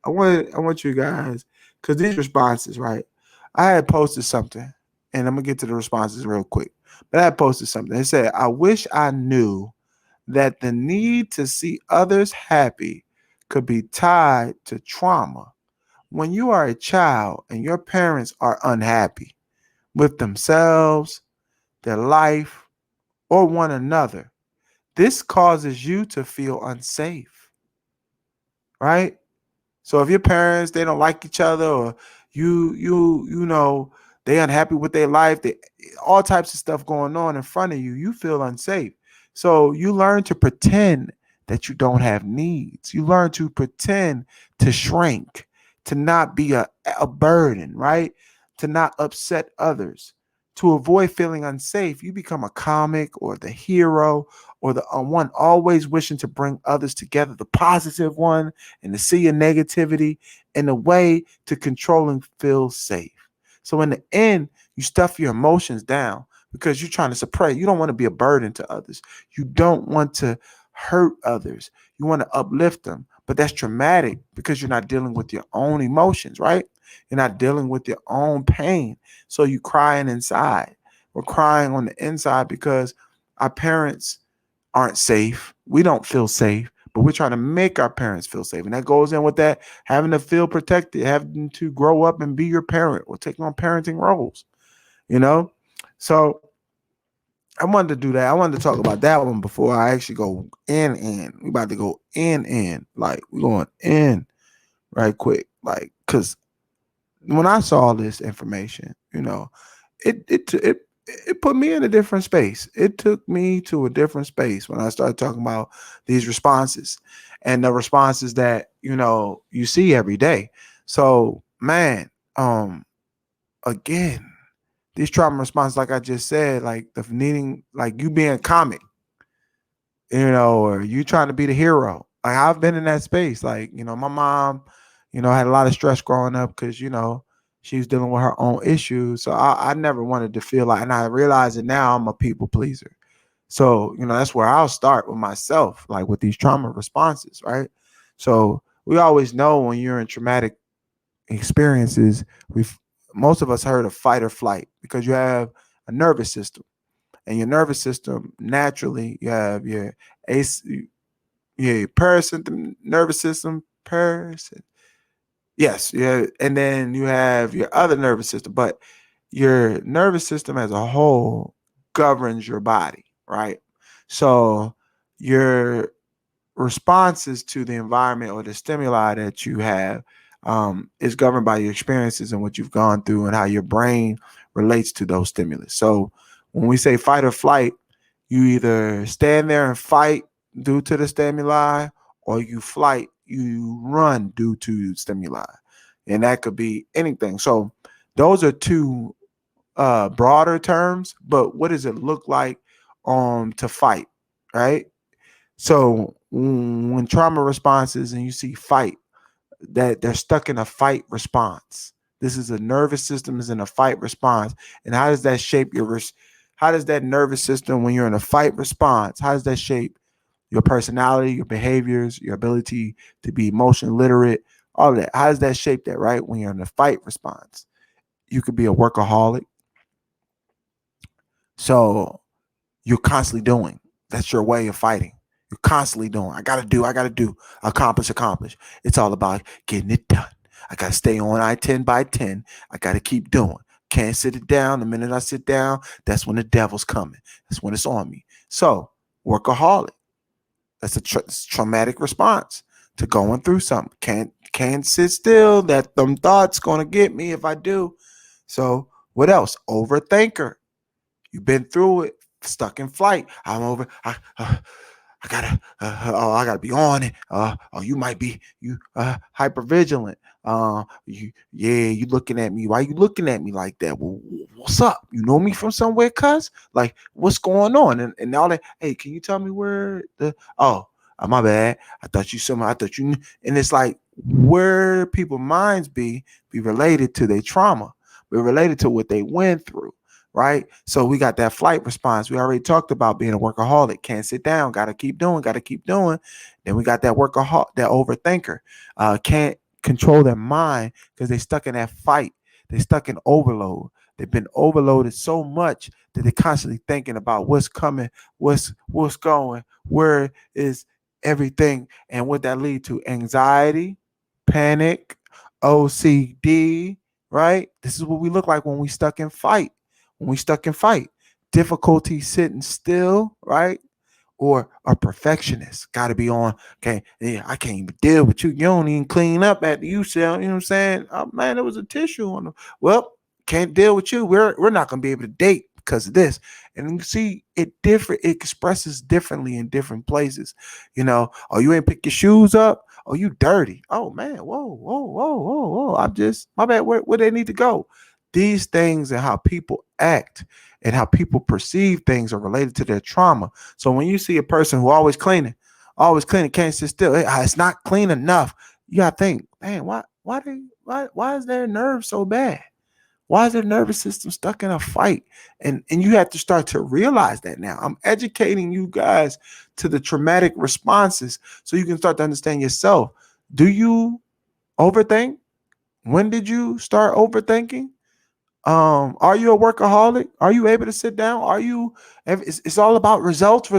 want you guys, because these responses, right? I had posted something, and I'm gonna get to the responses real quick. But I had posted something. It said, "I wish I knew that the need to see others happy could be tied to trauma. When you are a child and your parents are unhappy with themselves, their life, or one another, this causes you to feel unsafe, right? So if your parents, they don't like each other, or they unhappy with their life, they all types of stuff going on in front of you, you feel unsafe. So you learn to pretend that you don't have needs. You learn to pretend to shrink, to not be a burden, right? To not upset others. To avoid feeling unsafe, you become a comic or the hero or the one always wishing to bring others together, the positive one, and to see your negativity in a way to control and feel safe. So in the end, you stuff your emotions down because you're trying to suppress. You don't want to be a burden to others. You don't want to hurt others. You want to uplift them. But that's traumatic because you're not dealing with your own emotions, right? You're not dealing with your own pain. So you crying inside. We're crying on the inside because our parents aren't safe. We don't feel safe, but we're trying to make our parents feel safe. And that goes in with that having to feel protected, having to grow up and be your parent or take on parenting roles, you know? So I wanted to do that. I wanted to talk about that one before I actually go in. We about to go in. Like, we're going in right quick. Like, because when I saw this information, it put me in a different space. It took me to a different space when I started talking about these responses and the responses that you see every day. So man, again, these trauma responses, like I just said, like the needing, like you being comic, or you trying to be the hero. Like, I've been in that space. Like, my mom, had a lot of stress growing up because, she was dealing with her own issues. So I never wanted to feel like, and I realize it now, I'm a people pleaser. So, that's where I'll start with myself, like with these trauma responses, right? So we always know when you're in traumatic experiences, we've most of us heard of fight or flight because you have a nervous system. And your nervous system, naturally, you have your AC, your parasympathetic nervous system, yes, yeah, and then you have your other nervous system, but your nervous system as a whole governs your body, right? So your responses to the environment or the stimuli that you have is governed by your experiences and what you've gone through and how your brain relates to those stimulus. So when we say fight or flight, you either stand there and fight due to the stimuli, or you flight, you run due to stimuli. And that could be anything. So those are two broader terms, but what does it look like to fight, right? So when trauma responses and you see fight, that they're stuck in a fight response. This is a nervous system is in a fight response. And how does that shape how does that nervous system, when you're in a fight response, how does that shape your personality, your behaviors, your ability to be emotion literate, all of that? How does that shape that, right? When you're in a fight response, you could be a workaholic. So you're constantly doing. That's your way of fighting. You're constantly doing. I gotta do, accomplish. It's all about getting it done. I gotta stay on I-10 by 10. I gotta keep doing. Can't sit it down. The minute I sit down, that's when the devil's coming. That's when it's on me. So, workaholic. That's a traumatic response to going through something. Can't sit still. That them thoughts gonna get me if I do. So, what else? Overthinker. You've been through it, stuck in flight. I gotta, I gotta be on it. You might be hyper vigilant. You looking at me? Why you looking at me like that? Well, what's up? You know me from somewhere, cuz? Like, what's going on? And all that. Hey, can you tell me where the? Oh, my bad. I thought you somehow. I thought you knew. And it's like where people minds be related to their trauma, be related to what they went through, right? So we got that flight response. We already talked about being a workaholic. Can't sit down. Got to keep doing. Got to keep doing. Then we got that workaholic, that overthinker. Can't control their mind because they stuck in that fight. They stuck in overload. They've been overloaded so much that they're constantly thinking about what's coming, what's going, where is everything, and what that lead to: anxiety, panic, OCD. Right? This is what we look like when we stuck in fight. When we stuck in fight, difficulty sitting still, right? Or a perfectionist. Got to be on. Okay, yeah, I can't even deal with you. You don't even clean up after you sell. You know what I'm saying? Oh man, there was a tissue on the. Well, can't deal with you. We're not gonna be able to date because of this. And you see, it different. It expresses differently in different places. You know, oh, you ain't pick your shoes up. Oh, you dirty. Oh man, whoa. I'm just my bad. Where they need to go? These things and how people act and how people perceive things are related to their trauma. So when you see a person who always cleaning, can't sit still, it's not clean enough. You gotta think, man, why is their nerve so bad? Why is their nervous system stuck in a fight? And you have to start to realize that now. I'm educating you guys to the traumatic responses so you can start to understand yourself. Do you overthink? When did you start overthinking? Are you a workaholic? Are you able to sit down? Are you it's all about results?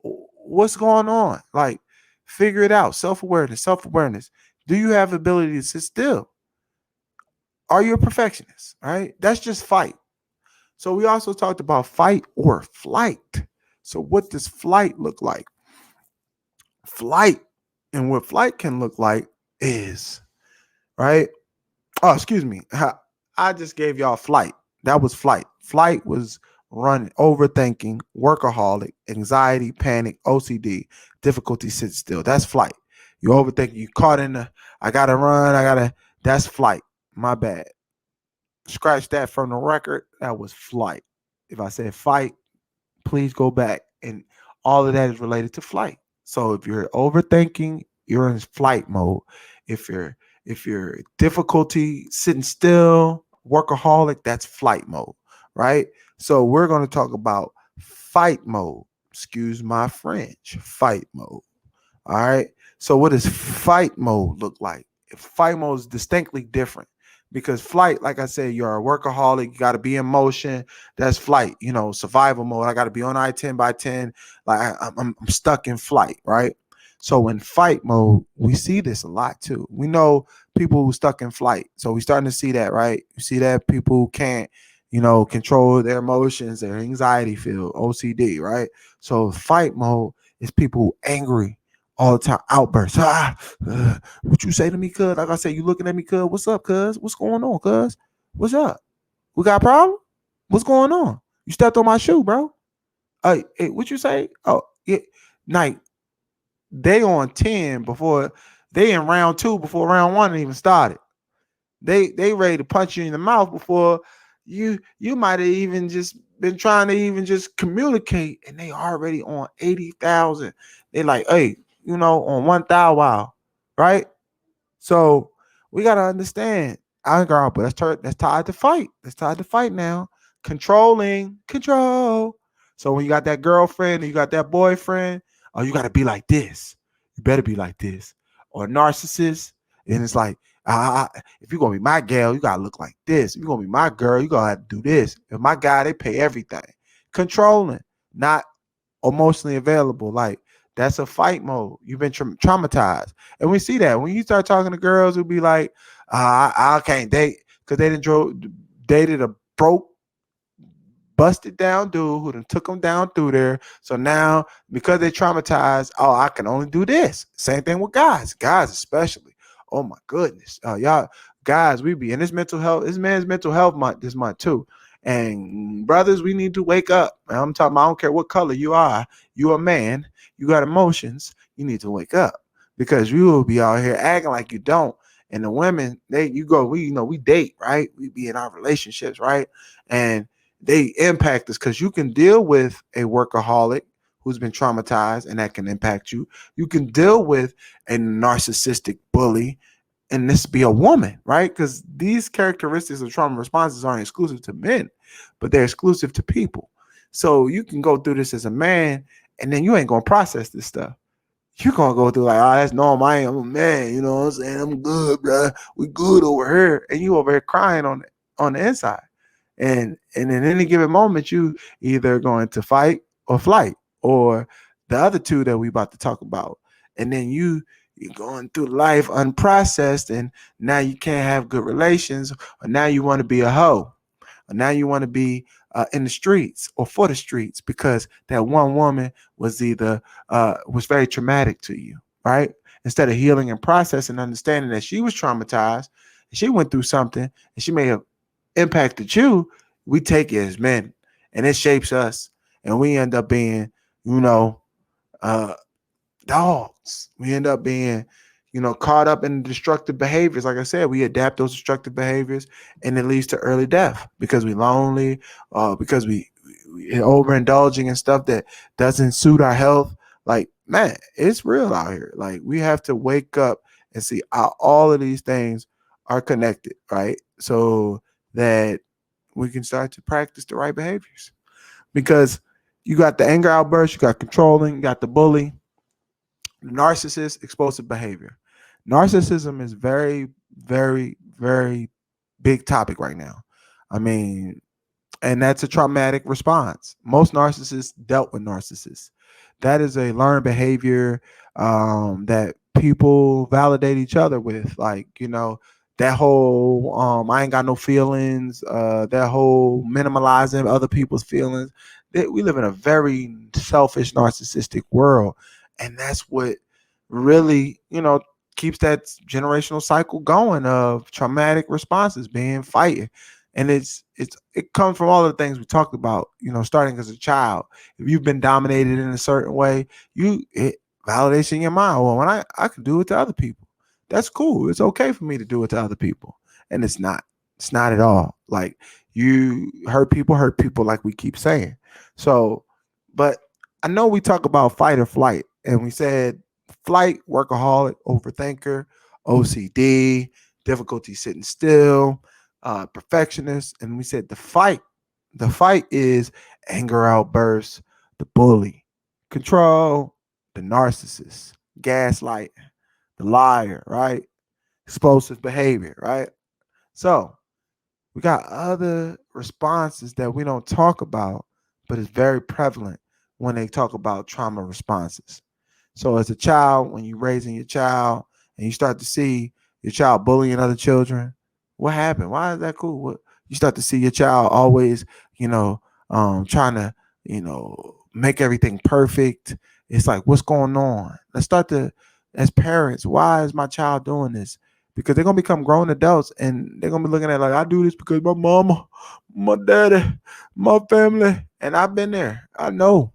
What's going on? Like, figure it out. Self-awareness. Do you have the ability to sit still? Are you a perfectionist? All right. That's just fight. So we also talked about fight or flight. So what does flight look like? Flight, and what flight can look like is, right? Oh, excuse me. I just gave y'all flight. That was flight. Flight was running, overthinking, workaholic, anxiety, panic, OCD, difficulty sit still. That's flight. You overthinking, you caught in the, I gotta run, that's flight. My bad. Scratch that from the record. That was flight. If I said fight, please go back. And all of that is related to flight. So if you're overthinking, you're in flight mode. If you're difficulty sitting still, workaholic, that's flight mode, right? So we're going to talk about fight mode. Excuse my French. Fight mode. All right. So what does fight mode look like? Fight mode is distinctly different. Because flight, like I said, you're a workaholic. You got to be in motion. That's flight. Survival mode. I got to be on I-10 by 10. Like I'm stuck in flight, right? So in fight mode, we see this a lot too. We know people who stuck in flight. So we starting to see that, right? You see that people who can't, control their emotions, their anxiety feel, OCD, right? So fight mode is people who angry all the time, outbursts. What you say to me, cuz? Like I said, you looking at me, cuz? What's up, cuz? What's going on, cuz? What's up? We got a problem? What's going on? You stepped on my shoe, bro. Hey, what you say? Oh, yeah. Night. They on 10 before they in round two before round one even started. They ready to punch you in the mouth before you might have even just been trying to even just communicate, and they already on 80,000. They like, hey, on 1,000, wow, right? So we gotta understand, anger output. That's tied to fight. That's tied to fight now. Controlling, control. So when you got that girlfriend, or you got that boyfriend, oh, you gotta be like this. You better be like this. Or narcissist, and it's like, if you're gonna be my gal, you gotta look like this. If you're gonna be my girl, you gotta have to do this. If my guy, they pay everything. Controlling, not emotionally available. Like that's a fight mode. You've been traumatized, and we see that when you start talking to girls who be like, I can't date because they didn't dated a broke, busted down dude who done took them down through there. So now because they traumatized, oh, I can only do this. Same thing with guys especially. Oh my goodness, y'all guys, we be in this mental health. This man's mental health month this month too. And brothers, we need to wake up. I'm talking about, I don't care what color you are. You a man. You got emotions. You need to wake up because you will be out here acting like you don't. And the women, we date, right? We be in our relationships, right? And they impact us because you can deal with a workaholic who's been traumatized and that can impact you. You can deal with a narcissistic bully and this be a woman, right? Because these characteristics of trauma responses aren't exclusive to men, but they're exclusive to people. So you can go through this as a man and then you ain't going to process this stuff. You're going to go through like, oh, that's normal. I'm a man. You know what I'm saying? I'm good, bro. We good over here. And you over here crying on the inside. And in any given moment, you either going to fight or flight, or the other two that we about to talk about. And then you're going through life unprocessed, and now you can't have good relations, or now you want to be a hoe, or now you want to be in the streets or for the streets because that one woman was very traumatic to you, right? Instead of healing and processing, understanding that she was traumatized, and she went through something, and she may have impacted you, we take it as men and it shapes us. And we end up being, you know, uh, dogs. We end up being, caught up in destructive behaviors. Like I said, we adapt those destructive behaviors and it leads to early death because we lonely, because we overindulging in stuff that doesn't suit our health. Like, man, it's real out here. Like, we have to wake up and see how all of these things are connected, right? So that we can start to practice the right behaviors. Because you got the anger outburst, you got controlling, you got the bully, narcissist, explosive behavior. Narcissism is very, very, very big topic right now. I mean, and that's a traumatic response. Most narcissists dealt with narcissists. That is a learned behavior that people validate each other with. Like, that whole I ain't got no feelings, that whole minimalizing other people's feelings. We live in a very selfish, narcissistic world. And that's what really, keeps that generational cycle going of traumatic responses being fighting. And it comes from all the things we talked about, starting as a child. If you've been dominated in a certain way, it validates in your mind. Well, when I can do it to other people, that's cool. It's okay for me to do it to other people. And it's not. It's not at all. Like, you hurt people like we keep saying. So, but I know we talk about fight or flight, and we said flight, workaholic, overthinker, OCD, difficulty sitting still, perfectionist, and we said the fight is anger outbursts, the bully, control, the narcissist, gaslight, the liar, right? Explosive behavior, right? So we got other responses that we don't talk about, but it's very prevalent when they talk about trauma responses. So as a child, when you're raising your child and you start to see your child bullying other children, what happened? Why is that cool? What you start to see your child always, you know, trying to, make everything perfect. It's like, what's going on? Let's start to, as parents, why is my child doing this? Because they're gonna become grown adults and they're gonna be looking at it like, I do this because my mama, my daddy, my family, and I've been there. I know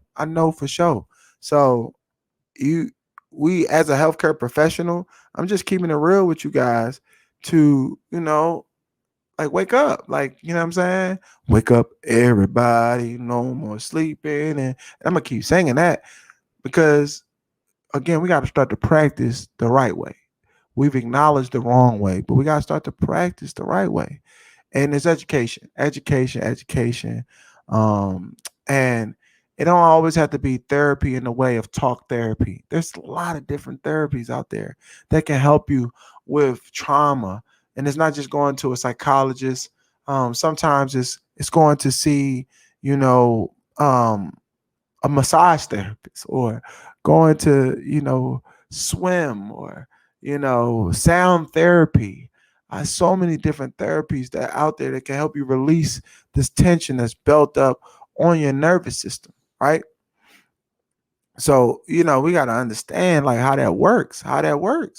for sure. So you we as a healthcare professional, I'm just keeping it real with you guys to, like wake up. Like, you know what I'm saying? Wake up everybody, no more sleeping. And I'm gonna keep saying that because again, we gotta start to practice the right way. We've acknowledged the wrong way, but we gotta start to practice the right way. And it's education. Um, and it don't always have to be therapy in the way of talk therapy. There's a lot of different therapies out there that can help you with trauma. And it's not just going to a psychologist. Sometimes it's going to see, you know, um, a massage therapist or going to, swim or, sound therapy. So many different therapies that are out there that can help you release this tension that's built up on your nervous system, right? So, we got to understand like how that works,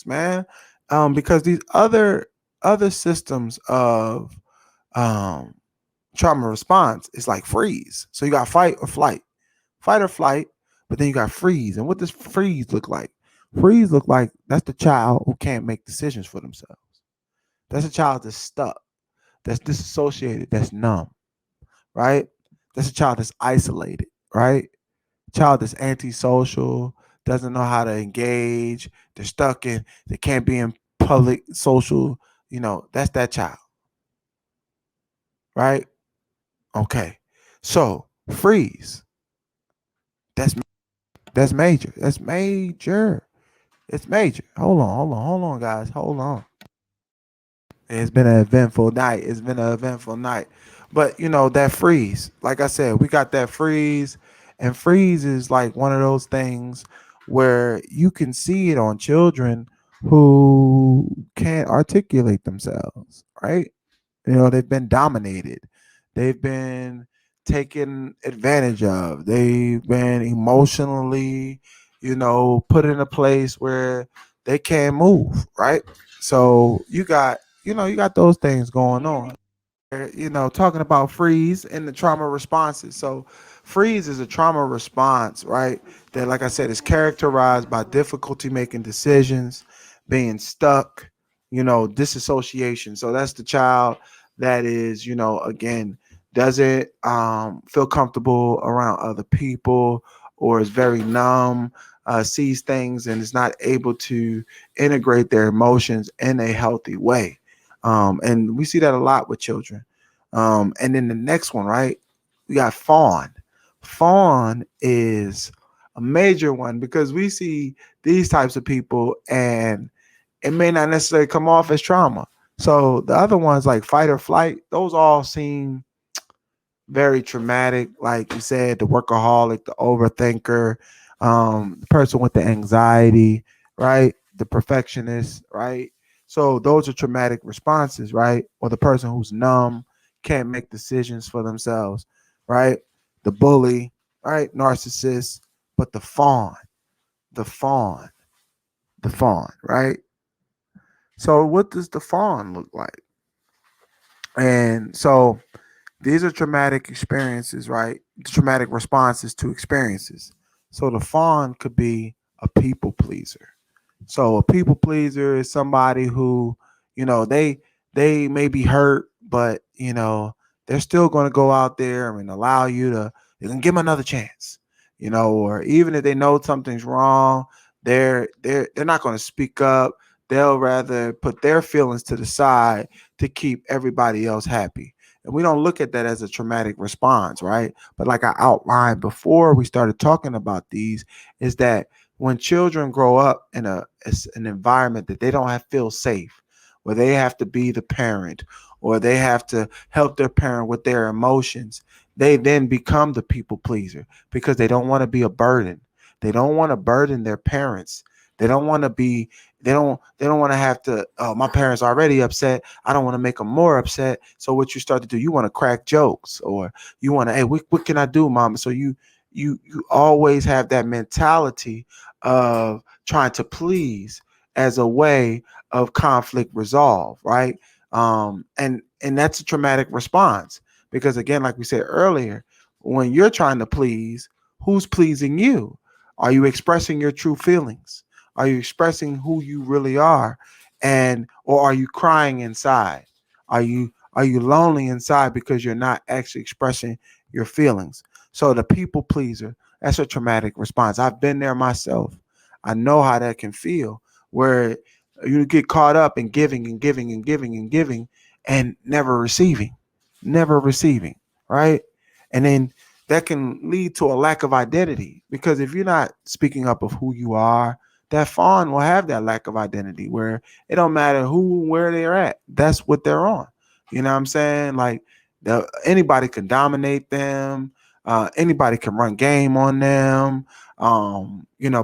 man. Because these other systems of um trauma response is like freeze. So you got fight or flight, but then you got freeze. And what does freeze look like? Freeze look like that's the child who can't make decisions for themselves. That's a child that's stuck, that's disassociated, that's numb, right? That's a child that's isolated, right? Child that's antisocial, doesn't know how to engage, they're stuck in, they can't be in public social, that's that child, right? Okay. So freeze. That's that's major. That's major. It's major. Hold on, guys. Hold on. It's been an eventful night. It's been an eventful night. But that freeze, like I said, we got that freeze, and freeze is like one of those things where you can see it on children who can't articulate themselves, right? They've been dominated. They've been taken advantage of. They've been emotionally, put in a place where they can't move, right? So you got those things going on. Talking about freeze and the trauma responses. So, freeze is a trauma response, right? That, like I said, is characterized by difficulty making decisions, being stuck, disassociation. So, that's the child that is, again, doesn't feel comfortable around other people or is very numb, sees things and is not able to integrate their emotions in a healthy way. And we see that a lot with children. And then the next one, right? We got fawn. Fawn is a major one because we see these types of people and it may not necessarily come off as trauma. So the other ones like fight or flight, those all seem very traumatic. Like you said, the workaholic, the overthinker, the person with the anxiety, right? The perfectionist, right? So those are traumatic responses, right? Or the person who's numb, can't make decisions for themselves, right? The bully, right? Narcissist, but the fawn, the fawn, right? So what does the fawn look like? And so these are traumatic experiences, right? Traumatic responses to experiences. So the fawn could be a people pleaser. So a people pleaser is somebody who, they may be hurt, but they're still going to go out there and allow you to. You can give them another chance, or even if they know something's wrong, they're not going to speak up. They'll rather put their feelings to the side to keep everybody else happy. And we don't look at that as a traumatic response, right? But like I outlined before we started talking about these, is that when children grow up in an environment that they don't have feel safe, where they have to be the parent or they have to help their parent with their emotions, they then become the people pleaser because they don't want to be a burden. They don't want to burden their parents. They don't want to be they don't want to have to, oh, my parents are already upset, I don't want to make them more upset. So what you start to do, you want to crack jokes, or you want to, hey, what can I do, mama? So you always have that mentality of trying to please as a way of conflict resolve, right? And that's a traumatic response because, again, like we said earlier, when you're trying to please, who's pleasing you? Are you expressing your true feelings? Are you expressing who you really are? And or are you crying inside? Are you lonely inside because you're not actually expressing your feelings? So the people pleaser, that's a traumatic response. I've been there myself. I know how that can feel, where you get caught up in giving and giving and giving and giving and never receiving, right? And then that can lead to a lack of identity because if you're not speaking up of who you are, that fawn will have that lack of identity where it don't matter who where they're at. That's what they're on. You know what I'm saying? Like anybody can dominate them. Anybody can run game on them.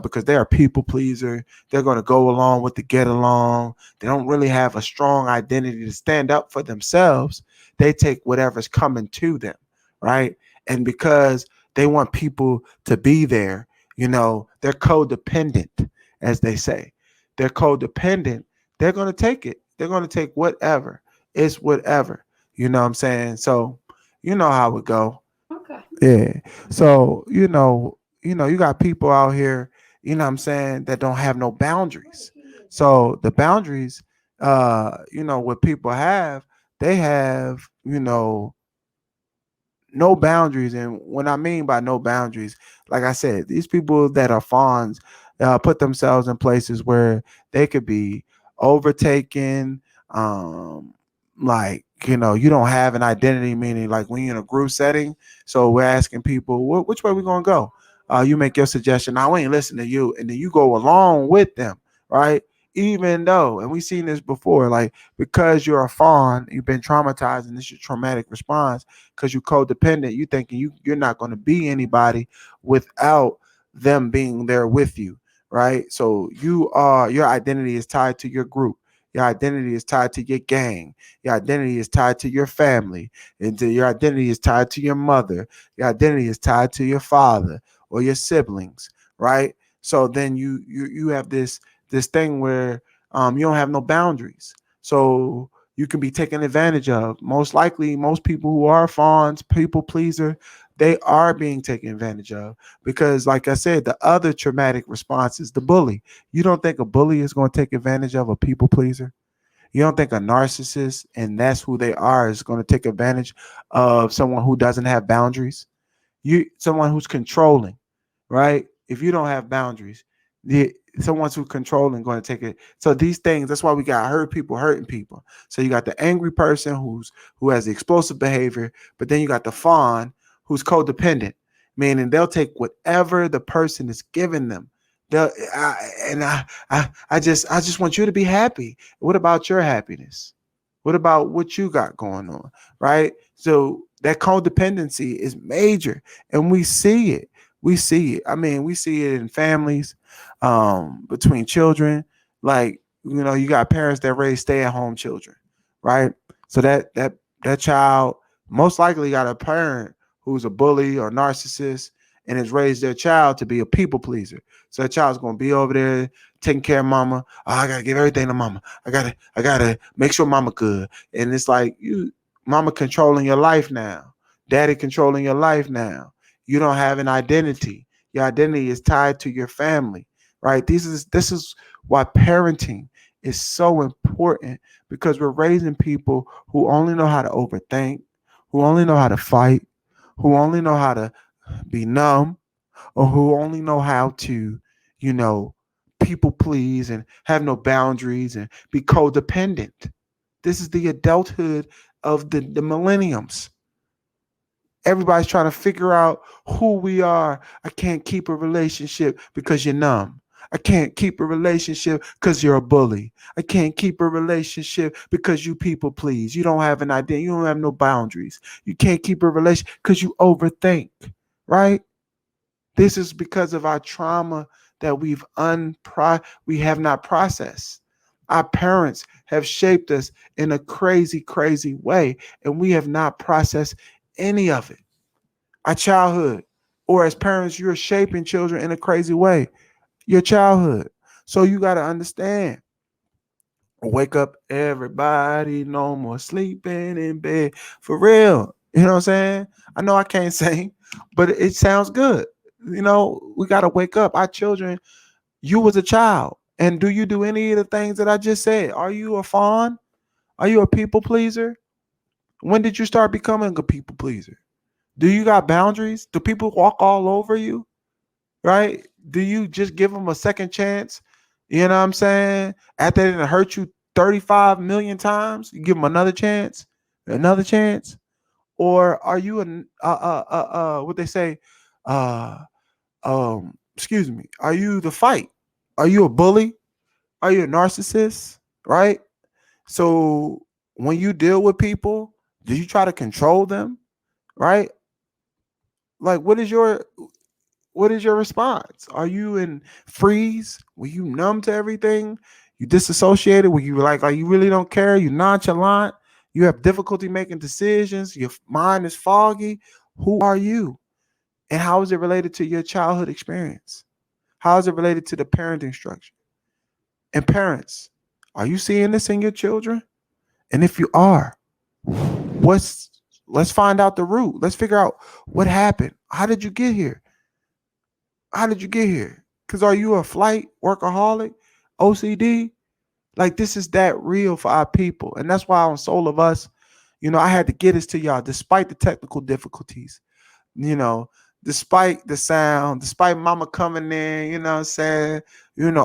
Because they're a people pleaser. They're going to go along with the get along. They don't really have a strong identity to stand up for themselves. They take whatever's coming to them, right? And because they want people to be there, they're codependent, as they say. They're codependent. They're going to take it. They're going to take whatever. It's whatever. You know what I'm saying? So, you know how it go. Okay. Yeah. So, you got people out here, what I'm saying, that don't have no boundaries. So the boundaries, what people have, they have, no boundaries. And what I mean by no boundaries, like I said, these people that are fawns put themselves in places where they could be overtaken. Like, you don't have an identity, meaning like when you're in a group setting. So we're asking people, which way we going to go? You make your suggestion. Now, we ain't listening to you. And then you go along with them, right? Even though, and we've seen this before, like because you're a fawn, you've been traumatized and this is your traumatic response because you're codependent. You thinking you're not going to be anybody without them being there with you, right? So your identity is tied to your group. Your identity is tied to your gang. Your identity is tied to your family. And your identity is tied to your mother. Your identity is tied to your father or your siblings, right? So then you have this thing where you don't have no boundaries. So you can be taken advantage of. Most likely, most people who are fawns, people pleaser, they are being taken advantage of because, like I said, the other traumatic response is the bully. You don't think a bully is going to take advantage of a people pleaser? You don't think a narcissist, and that's who they are, is going to take advantage of someone who doesn't have boundaries? Someone who's controlling, right? If you don't have boundaries, someone who's controlling going to take it. So these things, that's why we got hurt people hurting people. So you got the angry person who has the explosive behavior, but then you got the fawn who's codependent, meaning they'll take whatever the person is giving them. They'll, I just want you to be happy. What about your happiness? What about what you got going on, right? So that codependency is major, and we see it. We see it. I mean, we see it in families, between children. Like, you got parents that raise stay-at-home children, right? So that child most likely got a parent who's a bully or narcissist and has raised their child to be a people pleaser. So that child's gonna be over there taking care of mama. Oh, I gotta give everything to mama. I gotta make sure mama good. And it's like mama controlling your life now. Daddy controlling your life now. You don't have an identity. Your identity is tied to your family, right? This is why parenting is so important because we're raising people who only know how to overthink, who only know how to fight, who only know how to be numb, or who only know how to, you know, people please and have no boundaries and be codependent. This is the adulthood of the millenniums. Everybody's trying to figure out who we are. I can't keep a relationship because you're numb. I can't keep a relationship because you're a bully. I can't keep a relationship because you people please. You don't have an idea. You don't have no boundaries. You can't keep a relationship because you overthink, right? This is because of our trauma that we have not processed. Our parents have shaped us in a crazy, crazy way, and we have not processed any of it. Our childhood, or as parents, you're shaping children in a crazy way. Your childhood. So you got to understand. Wake up, everybody. No more sleeping in bed. For real. You know what I'm saying? I know I can't sing, but it sounds good. We got to wake up. Our children, you was a child. And do you do any of the things that I just said? Are you a fawn? Are you a people pleaser? When did you start becoming a people pleaser? Do you got boundaries? Do people walk all over you? Right? Do you just give them a second chance? You know what I'm saying? After they didn't hurt you 35 million times, you give them another chance, or are you what they say? Uh, excuse me. Are you the fight? Are you a bully? Are you a narcissist? Right? So when you deal with people, do you try to control them? Right? Like, what is your response? Are you in freeze? Were you numb to everything? You disassociated? Were you like you really don't care? You nonchalant? You have difficulty making decisions? Your mind is foggy? Who are you? And how is it related to your childhood experience? How is it related to the parenting structure? And parents, are you seeing this in your children? And if you are, what's let's find out the root. Let's figure out what happened. How did you get here? How did you get here? Because are you a flight workaholic, OCD? Like, this is that real for our people. And that's why on Soul of Us, I had to get this to y'all despite the technical difficulties, you know, despite the sound, despite mama coming in, you know what I'm saying?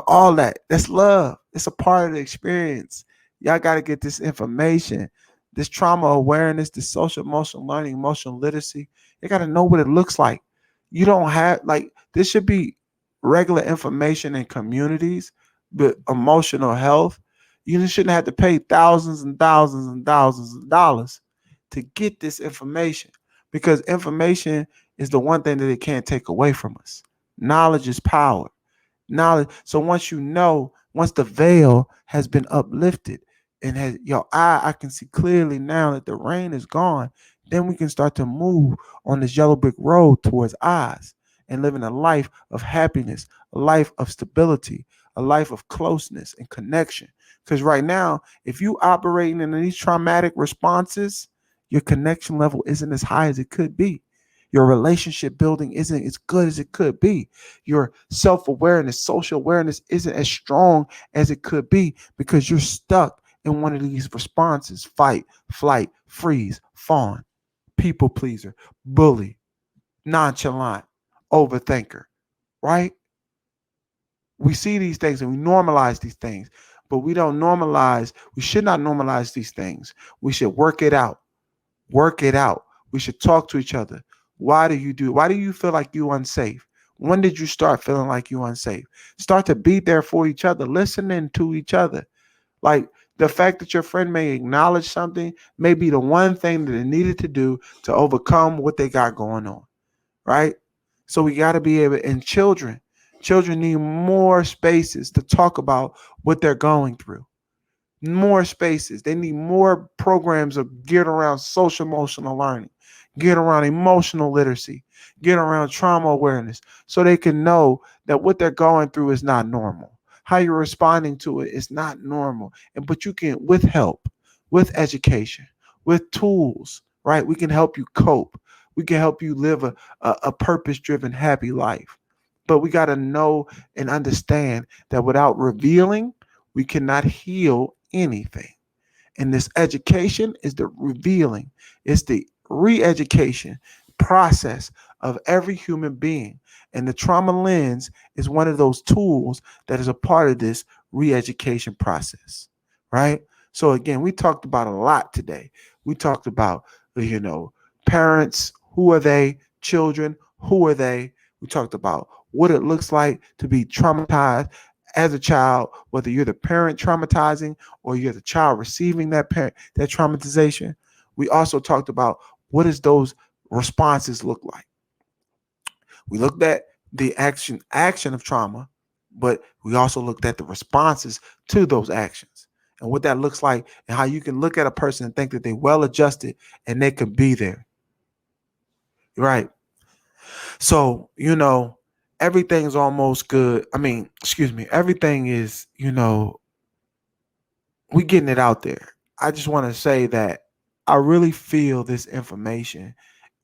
All that. That's love. It's a part of the experience. Y'all got to get this information, this trauma awareness, this social emotional learning, emotional literacy. You got to know what it looks like. You don't have, like, this should be regular information in communities, but emotional health. You shouldn't have to pay thousands and thousands and thousands of dollars to get this information, because information is the one thing that it can't take away from us. Knowledge is power. Knowledge. So once the veil has been uplifted and has your eye, I can see clearly now that the rain is gone. Then we can start to move on this yellow brick road towards eyes and living a life of happiness, a life of stability, a life of closeness and connection. Because right now, if you operating in these traumatic responses, your connection level isn't as high as it could be. Your relationship building isn't as good as it could be. Your self awareness, social awareness isn't as strong as it could be because you're stuck in one of these responses: fight, flight, freeze, fawn, people pleaser, bully, nonchalant, overthinker, right? We see these things and we normalize these things, but we should not normalize these things. We should work it out. Work it out. We should talk to each other. Why do you feel like you unsafe? When did you start feeling like you unsafe? Start to be there for each other, listening to each other. Like, the fact that your friend may acknowledge something may be the one thing that they needed to do to overcome what they got going on, right? So we got to be able, and children need more spaces to talk about what they're going through, more spaces. They need more programs of geared around social emotional learning, geared around emotional literacy, geared around trauma awareness, so they can know that what they're going through is not normal. How you're responding to it is not normal. But you can, with help, with education, with tools, right? We can help you cope. We can help you live a purpose-driven, happy life. But we got to know and understand that without revealing, we cannot heal anything. And this education is the revealing, it's the re education process of every human being. And the trauma lens is one of those tools that is a part of this re education process, right? So, again, we talked about a lot today. We talked about, parents, who are they? Children, who are they? We talked about what it looks like to be traumatized as a child, whether you're the parent traumatizing or you're the child receiving that traumatization. We also talked about what does those responses look like. We looked at the action of trauma, but we also looked at the responses to those actions and what that looks like, and how you can look at a person and think that they're well adjusted and they can be there. Right. So, everything's almost good. I mean, excuse me, everything is, we getting it out there. I just want to say that I really feel this information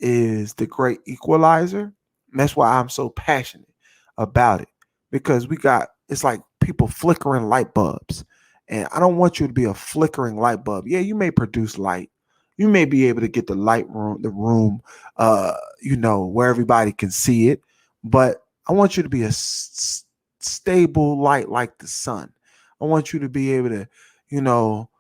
is the great equalizer. And that's why I'm so passionate about it, because it's like people flickering light bulbs. And I don't want you to be a flickering light bulb. Yeah, you may produce light. You may be able to get the room, where everybody can see it. But I want you to be a stable light like the sun. I want you to be able to you know,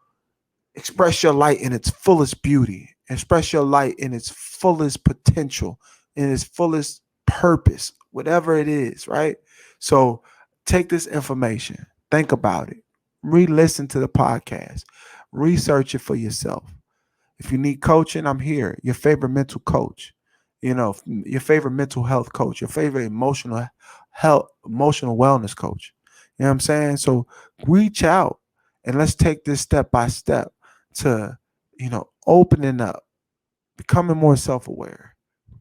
express your light in its fullest beauty, express your light in its fullest potential, in its fullest purpose, whatever it is, right? So take this information, think about it, re listen to the podcast, research it for yourself. If you need coaching, I'm here. Your favorite mental coach, your favorite mental health coach, your favorite emotional wellness coach. You know what I'm saying? So reach out and let's take this step by step to, opening up, becoming more self-aware,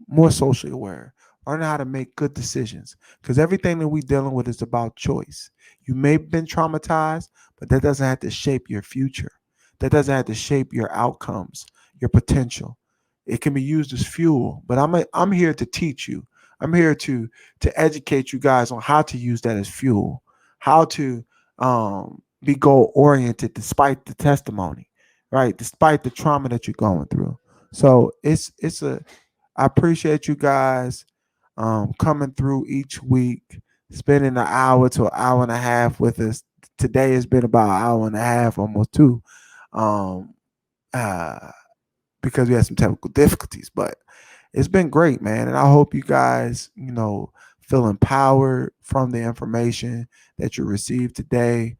more socially aware, learning how to make good decisions. Because everything that we're dealing with is about choice. You may have been traumatized, but that doesn't have to shape your future. That doesn't have to shape your outcomes, your potential. It can be used as fuel, but I'm here to teach you. I'm here to educate you guys on how to use that as fuel, how to be goal oriented despite the testimony, right? Despite the trauma that you're going through. So I appreciate you guys coming through each week, spending an hour to an hour and a half with us. Today has been about an hour and a half, almost two, um, uh, because we had some technical difficulties. But it's been great, man. And I hope you guys, feel empowered from the information that you received today.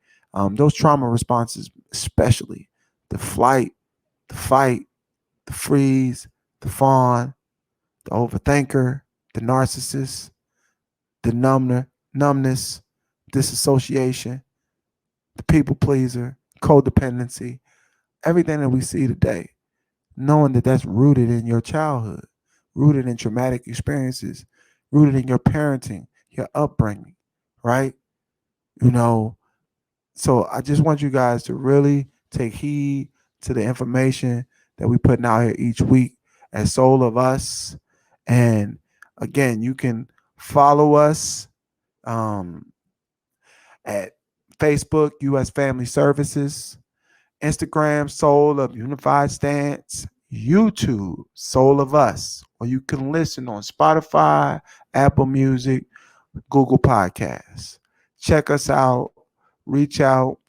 Those trauma responses, especially the flight, the fight, the freeze, the fawn, the overthinker, the narcissist, the numbness, disassociation, the people pleaser, codependency, everything that we see today, knowing that that's rooted in your childhood, rooted in traumatic experiences, rooted in your parenting, your upbringing, right? You know, so I just want you guys to really take heed to the information that we putting out here each week as Soul of Us. And again, you can follow us um, at Facebook, U.S. Family Services, Instagram, Soul of Unified Stance, YouTube, Soul of Us, or you can listen on Spotify, Apple Music, Google Podcasts. Check us out, reach out.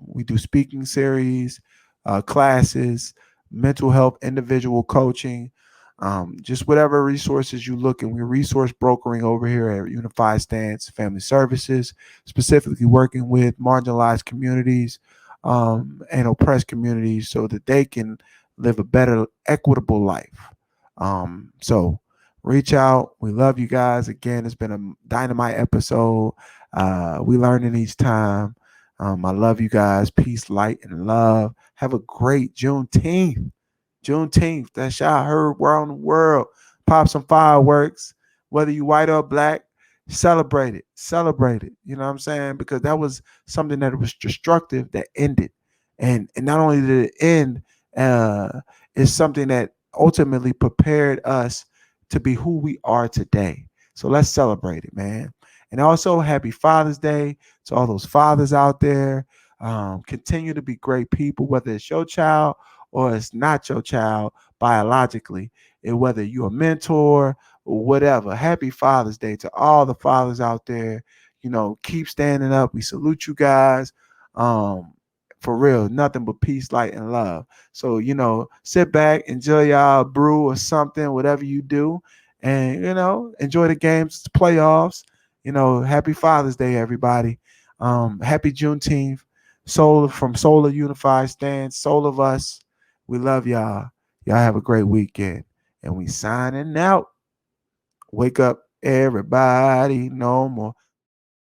We do speaking series, classes, mental health, individual coaching, just whatever resources you look at. We're resource brokering over here at Unified Stance Family Services, specifically working with marginalized communities and oppressed communities so that they can live a better, equitable life. So reach out. We love you guys. Again, it's been a dynamite episode. We learning each time. I love you guys. Peace, light, and love. Have a great Juneteenth. Juneteenth. That shot heard around the world. Pop some fireworks. Whether you white or black, celebrate it. Celebrate it. You know what I'm saying? Because that was something that was destructive that ended. And not only did it end, it's something that ultimately prepared us to be who we are today. So let's celebrate it, man. And also, happy Father's Day to all those fathers out there. Continue to be great people, whether it's your child or it's not your child biologically, and whether you're a mentor or whatever. Happy Father's Day to all the fathers out there. Keep standing up. We salute you guys. For real, nothing but peace, light, and love. So, sit back, enjoy y'all brew or something, whatever you do, and, enjoy the games, the playoffs, Happy Father's Day, everybody. Happy Juneteenth. Solar Unified Stand, Soul of Us. We love y'all. Y'all have a great weekend. And we signing out. Wake up, everybody. No more